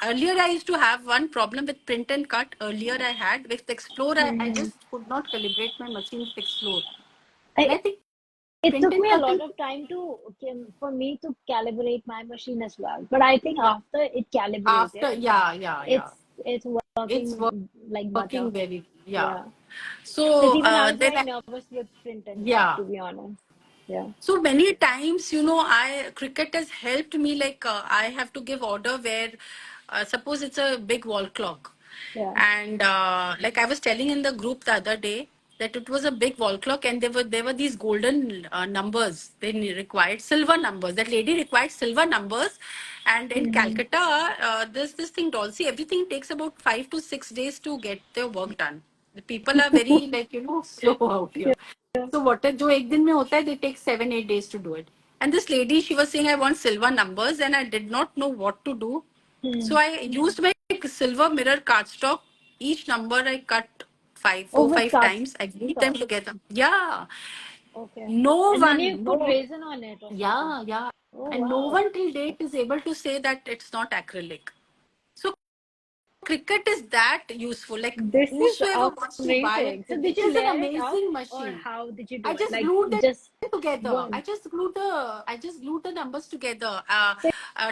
earlier, I used to have one problem with print and cut. Earlier, I had with Explore. I yeah. just could not calibrate my machine with Explore, and I I think It print took and me a cut is lot of time for me to calibrate my machine as well. But I think after it after. calibrated, Yeah, yeah, yeah. it's It's working like butter. working very, yeah. Yeah. Because So even I was then very nervous with print and cut, yeah. to be honest. Yeah. So many times, I cricket has helped me. Like I have to give order where, suppose it's a big wall clock, Yeah. and like I was telling in the group the other day that it was a big wall clock, and there were these golden numbers. They required silver numbers. That lady required silver numbers, and in Hmm. Calcutta, this thing, Dolce, everything takes about 5 to 6 days to get their work done. The people are very like slow out here. So what जो एक दिन में होता है, they take 7 8 days to do it. And this lady, she was saying I want silver numbers, and I did not know what to do. So Hmm. I used my silver mirror cardstock. Each number I cut Oh, four, with five times. I glued them cardstock. together. Yeah, Okay. no And then you one, put no, resin on it or something. yeah, yeah, Oh, and no wow. one till date is able to say that it's not acrylic. So cricket is that useful. Like This is whosoever wants to buy it, amazing. So did it you is an layer it up amazing or machine. how did you I do it? just Like glued them just together. one. I just glued the numbers together So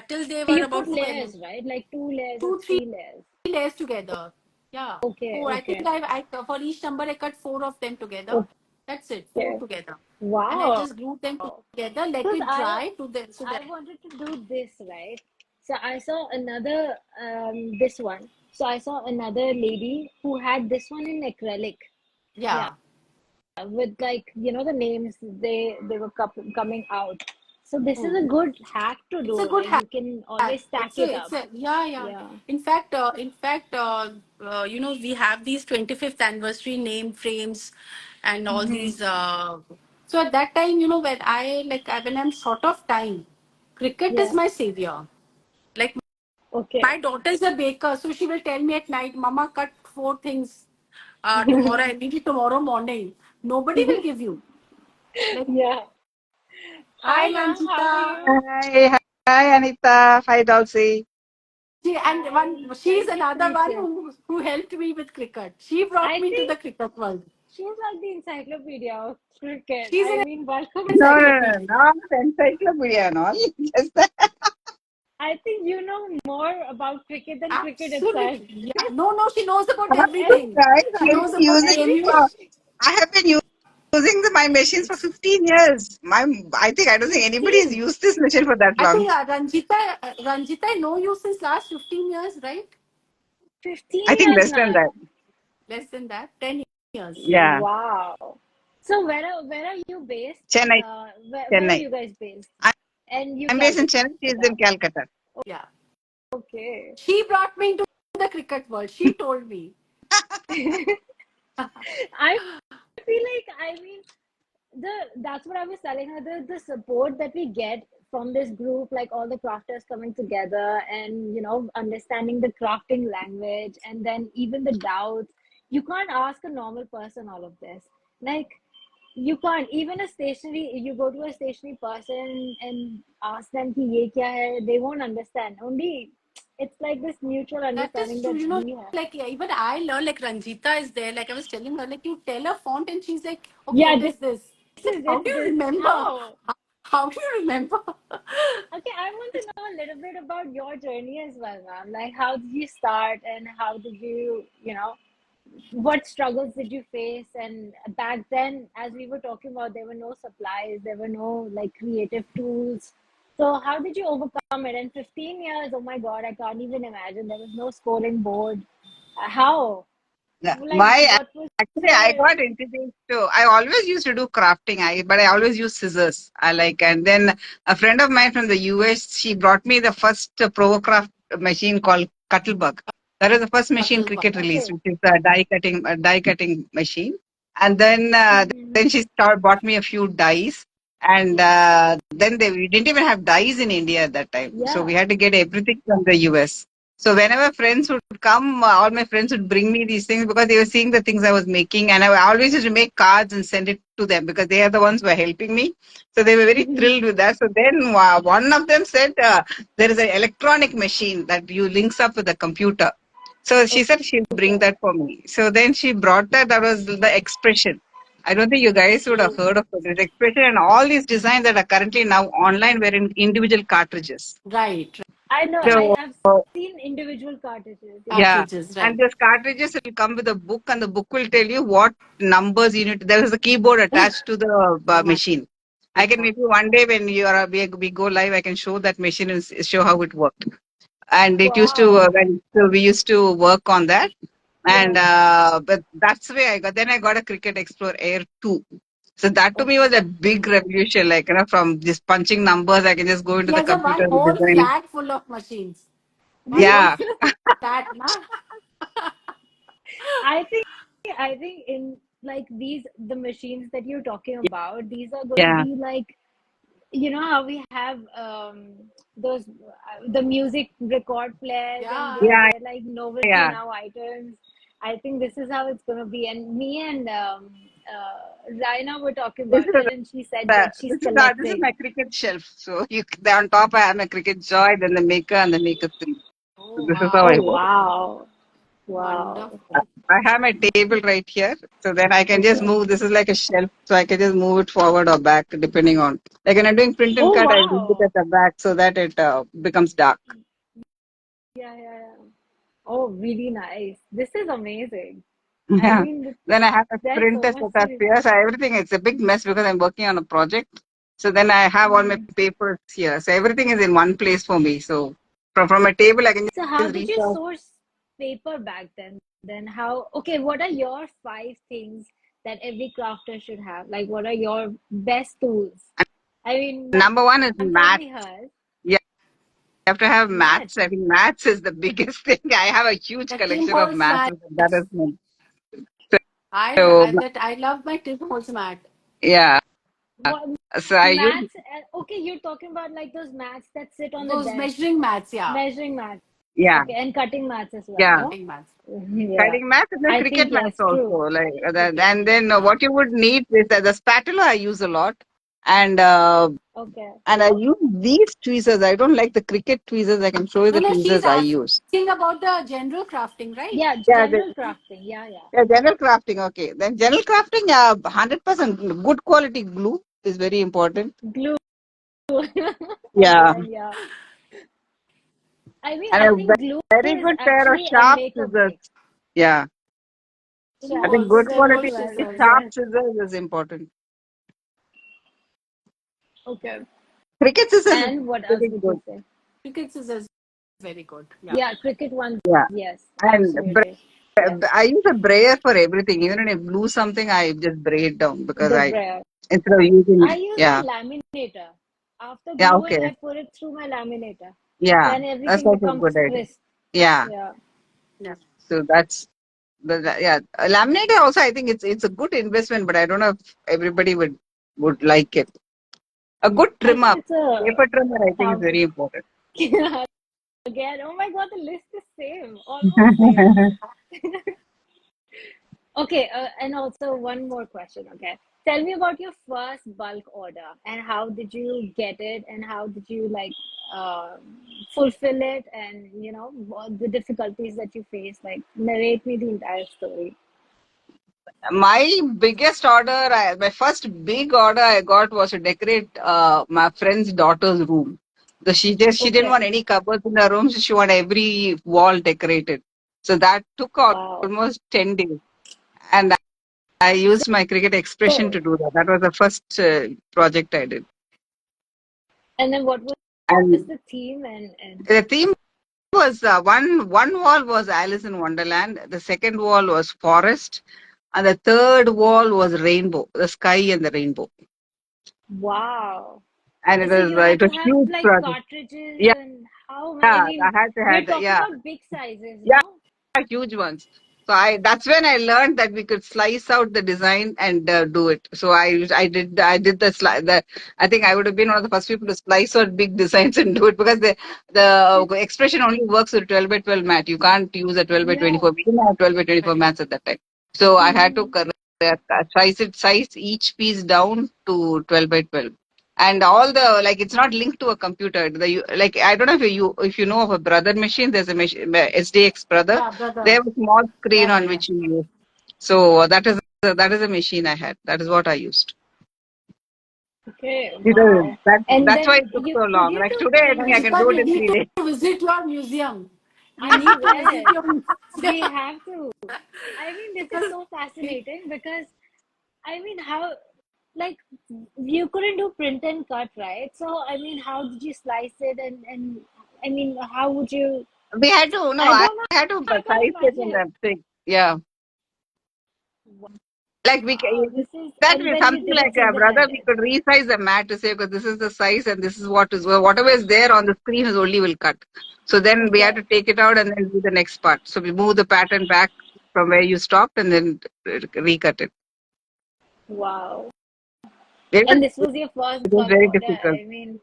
till they were you put about 2 layers, right? Like two layers or two, three three layers. layers together. Yeah, Okay, four. I think okay, I for each number I cut four of them together. That's it, four okay. together, and I Wow. just glued them together. Let Because it dry so I that wanted to do this, right? So I saw another this one. So I saw another lady who had this one in acrylic. Yeah, yeah. with like the names they were coming out. So this is Hmm. a good hack to It's do. a good Like hack. you can always stack it It's up. a yeah, yeah. Yeah. In fact, we have these 25th anniversary name frames and all Hmm. these. So at that time, when I'm short of time, cricket is Yeah. my savior. Like Okay. my daughter is a baker, so she will tell me at night, "Mama, cut four things tomorrow. I need it tomorrow morning." Nobody will give you. Like, Yeah. Hi, hi ma'am. How are Ranjita. you? Hi, Anita. Hi, Dulcie. Hi. She's Nice to another meet one you. who helped me with cricket. She brought I me to the think cricket world. she's like the encyclopedia of cricket. She's I an mean, welcome No, to. no, no, encyclopedia. no, not encyclopedia and all. Just that. I think you know more about cricket than cricket itself. Absolutely. Yeah. No, no, she knows about Guys, everything. She I've knows been about using it KMU. Everything. for, I have been using my machines for 15 years. I don't think anybody has 15. used this machine for that I long. think Ranjita, I know you since last 15 years, right? 15 I think years less than now. that. Less than that, 10 years. Yeah. Wow. So where are you based? Chennai, Where are Chennai. you guys based? I- And you I'm based in Chennai. She's Calcutta. in Calcutta. Yeah. Okay. She brought me into the cricket world. She told me. I feel like that's what I was telling her, the support that we get from this group, like all the crafters coming together and understanding the crafting language, and then even the doubts. You can't ask a normal person all of this. Like you can't even a stationary you go to a stationary person and ask them ki ye kya hai, they won't understand. Only it's like this mutual That is understanding true. that we have. Like yeah, even I learned, like Ranjita is there. Like I was telling her, like you tell a font and she's like, okay, Yeah, it this is this. is How it's do you this remember? how. How do you remember? Okay, I want to know a little bit about your journey as well, ma'am. Like, how did you start and how did you, what struggles did you face? And back then, as we were talking about, there were no supplies, there were no like creative tools. So, how did you overcome it? And 15 years, oh my God, I can't even imagine. There was no scoring board. How? Yeah. Like, Why? what was Actually, I your. got introduced to. I always used to do crafting. But I always use scissors. And then a friend of mine from the US, she brought me the first ProCraft machine called Cuttlebug. That was the first machine Cuttlebug. Cricket released, Okay. which is a die cutting machine. And then Mm-hmm. she bought me a few dies. And then we didn't even have dies in India at that time, so we Yeah. had to get everything from the US. So whenever friends would come, all my friends would bring me these things because they were seeing the things I was making, and I always used to make cards and send it to them because they are the ones who were helping me. So they were very thrilled with that. So then one of them said, "There is an electronic machine that you links up with the computer." So she said she'll bring Okay. that for me. So then she brought that. That was the expression. I don't think you guys would have Oh, heard of it. The expression and all these designs that are currently now online were in individual cartridges. right. I know. Right. I So have seen individual cartridges. Yeah. yeah, Cartridges. and Right. those cartridges will come with a book, and the book will tell you what numbers you need. There is a keyboard attached to the Oh my machine. I can God. maybe one day when we go live, I can show that machine and show how it worked. And it used to Wow. so we used to work on that, and Yeah. but that's the way I got. Then I got a Cricut Explore Air 2. So that to me was a Okay. big revolution. Like from just punching numbers, I can just go into He the has a computer one and whole design it. flat full of machines. One whole Yeah, flat, na? I think in like these the machines that you're talking about, these are going to yeah, be like how we have those the music record players and Yeah. yeah, they're like novelty yeah. now items. I think this is how it's going to be. And me and Raina were talking This about is it, and she said that she's this is collecting. my cricket shelf. So on top I have my cricket joy, then the maker and the maker 3. So Oh, this is how I Oh wow. work. wow, wow. Wonderful. I have my table right here, so then I can just Okay. move. This is like a shelf, so I can just move it forward or back depending on. Like when I'm doing print and Oh cut, I move it wow. at the back so that it becomes dark. Yeah, yeah, yeah. Oh, really nice. This is amazing. I Yeah. mean, Then I have a there's so printer much set up to. here, so everything it's a big mess because I'm working on a project. So then I have all my Mhm. papers here, so everything is in one place for me. So from a table, I can So how just did reach you out. source paper back then? Then how? Okay, what are your 5 things that every crafter should have? Like, what are your best tools? I mean, Number one is ma'am told math. me hers. Yeah, you have to have Math. maths. I think maths is the biggest thing. I have a huge The Tim collection of Holtz maths. That mats. is me. I, So I that I love my Tim Holtz mat. yeah, What so I use mats? Okay, you're talking about like those mats that sit on the Those desk, measuring mats, yeah. measuring mats. yeah, Okay, and cutting mats as well, yeah. no? Cutting mats. Yeah. Guiding maths and then I cricket think maths yes, also. true. Cricket. And then Yeah. what you would need is the spatula I use a lot, and Okay. and I use these tweezers. I don't like the cricket tweezers. I can show you No, the no, she's tweezers I use. asking about the general crafting, right? Yeah, Yeah, general crafting. Yeah, yeah. general crafting. Okay, then general crafting. 100% good quality glue is very important. Glue. Yeah, Again, yeah. I mean, and I a think glue very is good pair of actually a sharp make or scissors. break. Yeah, Tim I Sharp think Holtz, good Tim scissors as quality Holtz well. scissors. sharp Yes. scissors is important. Okay. Cricket scissors is And what else pretty would good. you say? Cricket scissors, very good. Yeah. Yeah, cricket ones. Yeah, Yes, and absolutely. Yes. I use a brayer for everything. Even if I glue something, I just bray it down because The I brayer. instead of using I use yeah, my laminator. After yeah, okay, gluing, I put it through my laminator. yeah, Then that's everything also a becomes good idea. crisp. Yeah, Yeah. Yeah. so that's yeah. A laminator also, I think it's a good investment, but I don't know if everybody would like it. A good I think trimmer, it's a paper trimmer, I think is very thousand. important. Again, oh my God, the list is same, almost same. Okay, and also one more question. Okay, tell me about your first bulk order and how did you get it and how did you like fulfill it and what the difficulties that you faced. Like narrate me the entire story. My biggest order, my first big order I got was to decorate my friend's daughter's room. So she didn't want Okay. any cupboards in her room, so she wanted every wall decorated. So that took Wow. almost 10 days. And I used my cricket expression So, to do that. That was the first project I did. and then what was And the theme and the theme was one wall was Alice in Wonderland, the second wall was forest, and the third wall was rainbow, the sky and the rainbow. wow. And So you it had was to have huge like project. cartridges Yeah, and how many? I I mean, had to we're had talking yeah, about big sizes, yeah, no? huge ones. So I that's when I learned that we could slice out the design and do it. So I did the slide. I think I would have been one of the first people to slice out big designs and do it because the expression only works with 12 by 12 mat. You can't use a 12 by Yeah. 24. We didn't have 12 by 24 Right. mats at that time. So I had to Mm-hmm. size each piece down to 12 by 12. And all the like it's not linked to a computer. Like I don't know if you know of a brother machine. There's a machine SDX brother. Yeah, They brother. have a small screen Yeah, on yeah, yeah. which you use. So that is a machine I had. That is what I used. Okay. It is. Wow. And That's why then it took you so could long. you Like do today, I think I can printing? do Ranjita, it we in need 3 days. to visit your museum. We I need to visit bet your museum we have to. I mean, this is because so we, fascinating because I mean, how like you couldn't do print and cut, right? So I mean, how did you slice it and I mean, how would you? We had to no, I I don't know. had to I can't size it in imagine. that thing. Yeah, like Wow, this is, that and way then you something did like it a brother. We single-handed. could resize the mat to say because this is the size and this is what is whatever is there on the screen is only will cut. So then we had Okay. to take it out and then do the next part. So we move the pattern back from where you stopped and then recut it. Wow. It was, And this was your first it was bulk very order. difficult. I mean,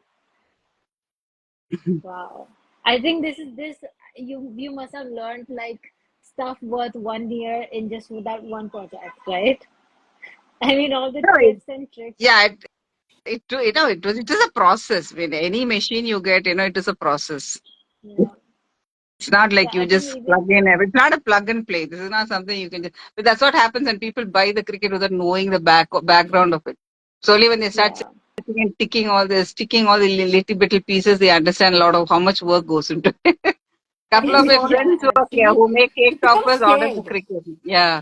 wow. I think this you must have learned like stuff worth 1 year in just that one project, right? I mean, all the No, tips and tricks. yeah, it is a process. With any machine you get, it is a process. Yeah. It's not Yeah, like you I think just plug even in. It's not a plug and play. This is not something you can just. But that's what happens when people buy the cricket without knowing the background of it. So only when they start yeah. sitting and sticking all the little bitty pieces, they understand a lot of how much work goes into it. Couple of that's my what Yeah, friends were here actually who make cake it becomes toppers order the scared. cricket. Yeah,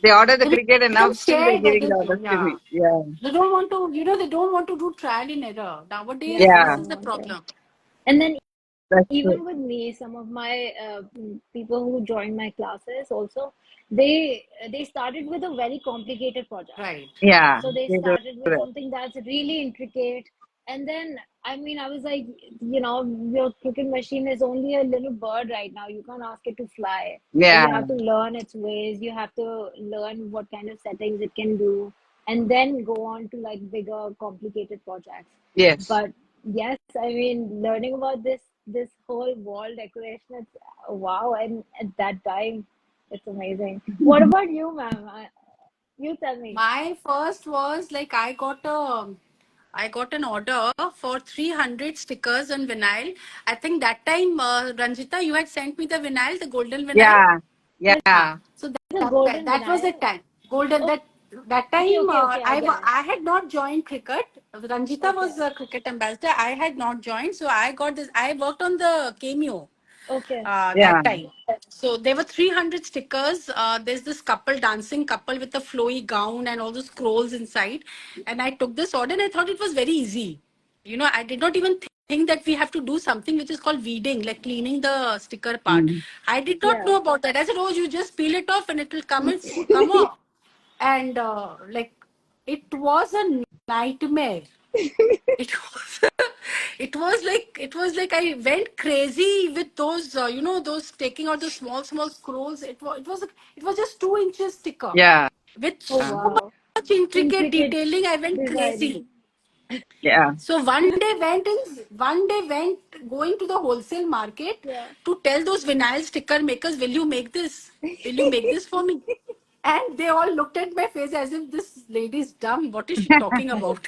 they order the They cricket and now become still they're scared that giving they, the orders to yeah. me. Yeah, They don't want to, they don't want to do trial and error. yeah, Nowadays, they this yeah, is don't the want to. problem. And then that's true. even with me, some of my people who joined my classes also, they started with a very complicated project. Right. Yeah, So they they do started with that. something that's really intricate. And then, I mean, I was like, your cricket machine is only a little bird right now. You can't ask it to fly. Like, Yeah, you have to learn its ways. You have to learn what kind of settings it can do, and then go on to like bigger, complicated projects. yes. But yes, I mean, learning about this whole wall decoration, it's wow. And at that time, it's amazing. What about you, ma'am? You tell me. My first was like I got an order for 300 stickers on vinyl. I think that time, Ranjita, you had sent me the vinyl, the golden vinyl. Yeah, It's Ah, yeah, so a golden that was the vinyl. time. Golden that Okay, time okay, okay. I get it. I had not joined cricket. Ranjita Okay, was a cricket ambassador. I had not joined, so I got this. I worked on the cameo okay, yeah, that time. So there were 300 stickers. There's this couple dancing couple with a flowy gown and all the scrolls inside. And I took this order and I thought it was very easy. I did not even think that we have to do something which is called weeding, like cleaning the sticker part. mm, I did not yeah. know about that. I said, oh, you just peel it off and it will come off. And like it was a nightmare. It was it was like I went crazy with those those taking out the small scrolls. It was just 2 inches sticker yeah, with Oh so wow, much intricate intricate detailing. I went design. crazy. yeah. So one day went going to the wholesale market Yeah. to tell those vinyl sticker makers, will you make this? Will you make this for me? And they all looked at my face as if this lady is dumb. What is she talking about?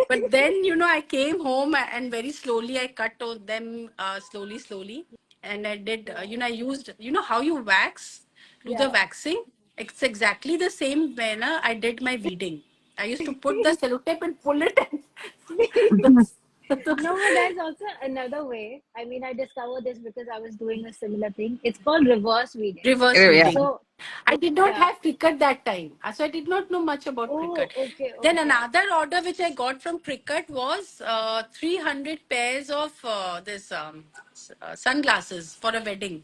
But then, I came home and very slowly I cut them slowly. And I did, Yeah. I used, how you wax, do the Yeah. waxing. It's exactly the same way I did my weeding. I used to put the sellotape and pull it and No, but there's also another way. I mean, I discovered this because I was doing a similar thing. It's called reverse weeding. reverse Yeah. weeding. So, I did not yeah. have cricket that time. So I did not know much about Oh, cricket. okay, Then okay, another order which I got from cricket was 300 pairs of this sunglasses for a wedding.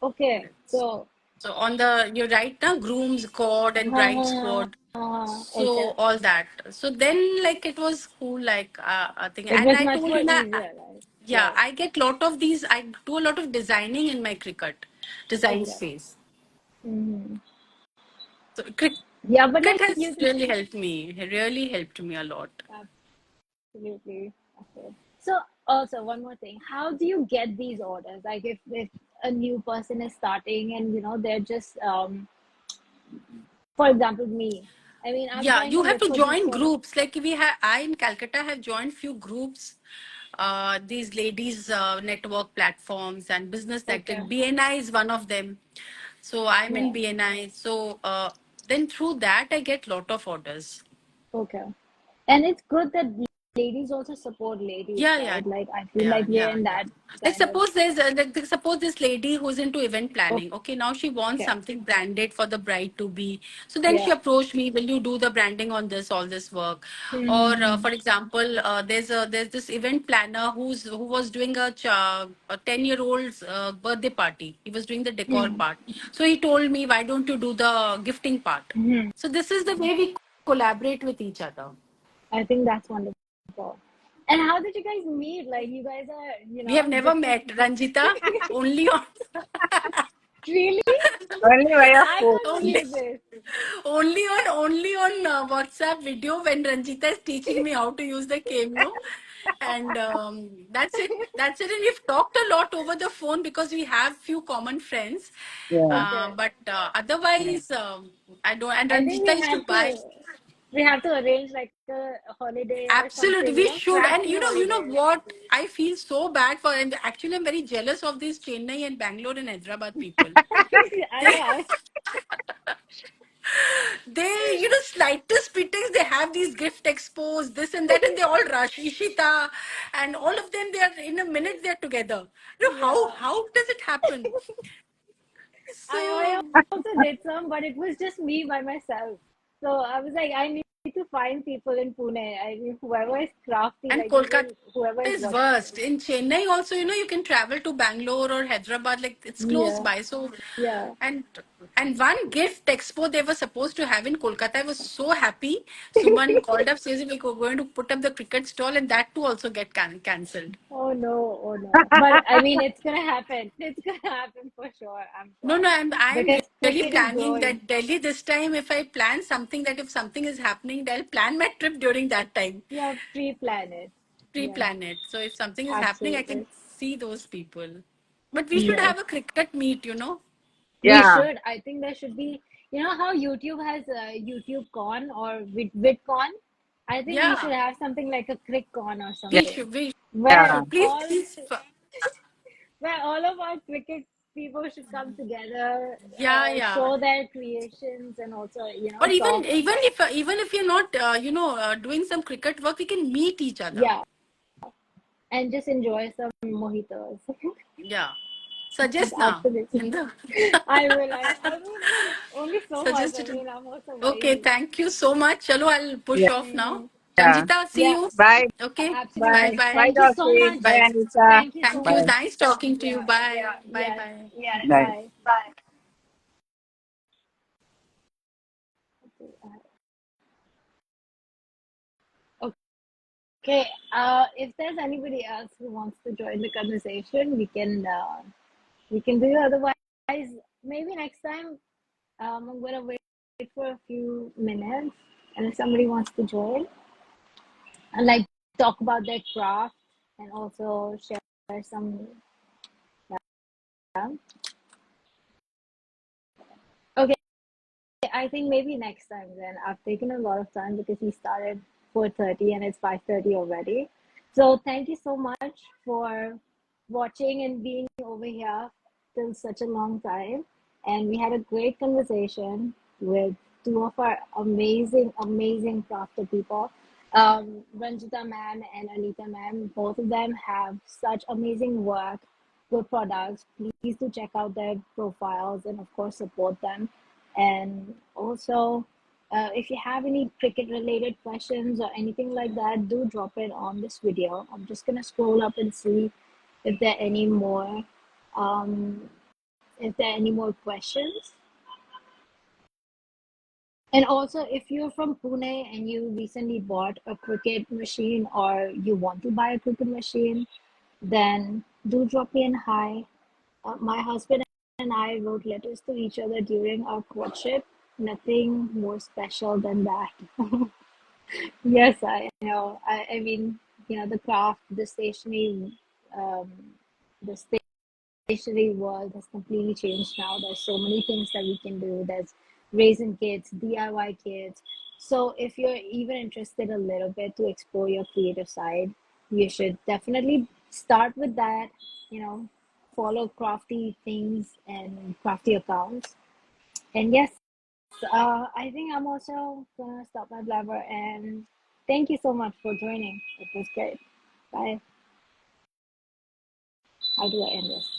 okay. So, So on the, you're right now, groom's cord and bride's cord. okay. So all that. So then like it was cool, like I think, It and was I much told more you that, easier, right? yeah, Yeah. I get lot of these. I do a lot of designing in my cricket design Okay. space. Hmm. So cricket Yeah, but like has you really helped me. It really helped me a lot. absolutely. Okay. So also one more thing. How do you get these orders? Like if a new person is starting and they're just for example me. I mean, I'm Yeah, trying you to have look to for these join sort of groups. Like we have, I in Calcutta have joined few groups, these ladies network platforms and business okay. network. BNI is one of them. So I'm in Yeah. BNI. So then through that I get lot of orders. Okay. And it's good that ladies also support ladies, Yeah, yeah, right? Like I feel yeah, like we're yeah, in yeah. that Like kind of suppose suppose this lady who's into event planning. Okay, now she wants okay. something branded for the bride to be. So then she Yeah. approached me. Will you do the branding on this all this work? Or Mm-hmm. for example, there's this event planner who was doing a 10-year-old's birthday party. He was doing the decor part. So he told me, why don't you do the gifting part? Mm-hmm. So this is the way we collaborate with each other. I think that's wonderful. And how did you guys meet? Like you guys are, We have never different. met, Ranjita. Only on Really? Only by a I phone. can't only believe this. only on WhatsApp video when Ranjita is teaching me how to use the Cameo, and that's it. That's it. And we've talked a lot over the phone because we have few common friends. Yeah. Okay. But otherwise, I don't. And I think Ranjita used to buy. we have to arrange like a holiday or Absolutely, something, we should. And crafty you know holiday. what? I feel so bad for, and actually, I'm very jealous of these Chennai and Bangalore and Hyderabad people. I know. They, slightest fittings, they have these gift expos, this and that, and they all rush. Ishita and all of them, they are in a minute they're together. Yeah. How does it happen? I So also did some, but it was just me by myself. So I was like, I need to find people in Pune. I mean, whoever is crafty, and like Kolkata even whoever is is watching. worst. In Chennai also, you can travel to Bangalore or Hyderabad, like it's close Yeah, by. So yeah. and and one gift expo they were supposed to have in Kolkata. I was so happy. Suman called up, says we're going to put up the cricket stall, and that too also get cancelled. Oh no, oh no. But I mean, it's gonna happen. It's gonna happen for sure. I'm No, sure no, I'm because really cricket is planning growing. that Delhi this time. If I plan something, that if something is happening, I'll plan my trip during that time, Yeah, pre-plan it. Yeah, pre-plan it. So if something is happening, I can absolutely. see those people. But we should Yes. have a cricket meet. We Yeah. should. I think there should be, how YouTube has YouTube Con or VidCon? I think we should Yeah, have something like a Crick Con or Yeah. something we where Yeah. should. Please, all please. where all of our cricket people should come together, Yeah, yeah. show their creations and also, Or even talk. even if you're not doing some cricket work, we can meet each other. Yeah, and just enjoy some mojitos. Yeah. Suggest now. Absolutely. In the I will, but only so much. I suggested. mean, I'm also Okay, very. thank you so much. Chalo, I'll push Yeah. off now. Mm, Yeah. Ranjita, see yeah, you. Bye. Okay, bye absolutely. Bye. bye. Bye, Thank you so Dorothy. much. Bye, Bye. Anita. Thank you so Thank you. Bye. much. Nice talking to you. Yeah. Bye. Bye Yes. bye. Bye. Bye. Okay. If there's anybody else who wants to join the conversation, we can do. Otherwise, maybe next time, I'm gonna wait for a few minutes, and if somebody wants to join and like talk about their craft and also share some. Yeah. Okay. I think maybe next time then. I've taken a lot of time because we started 4:30 and it's 5:30 already. So thank you so much for watching and being over here till such a long time. and we had a great conversation with two of our amazing crafter people. Ranjita ma'am and Anita ma'am, both of them have such amazing work, good products. Please do check out their profiles and, of course, support them. And also, if you have any cricket related questions or anything like that, do drop it on this video. I'm just gonna scroll up and see if there are any more. Um, if there are any more questions. And also, if you're from Pune and you recently bought a cricket machine or you want to buy a cricket machine, then do drop me a hi. My husband and I wrote letters to each other during our courtship. Nothing more special than that. Yes, I know. I mean, the craft, the stationery, um, the stationery world has completely changed now. There's so many things that we can do. There's raising kids, DIY kits. So if you're even interested a little bit to explore your creative side, you should definitely start with that. You know, follow crafty things and crafty accounts. And yes, I think I'm also gonna stop my blabber and thank you so much for joining. It was great. Bye. How do I end this?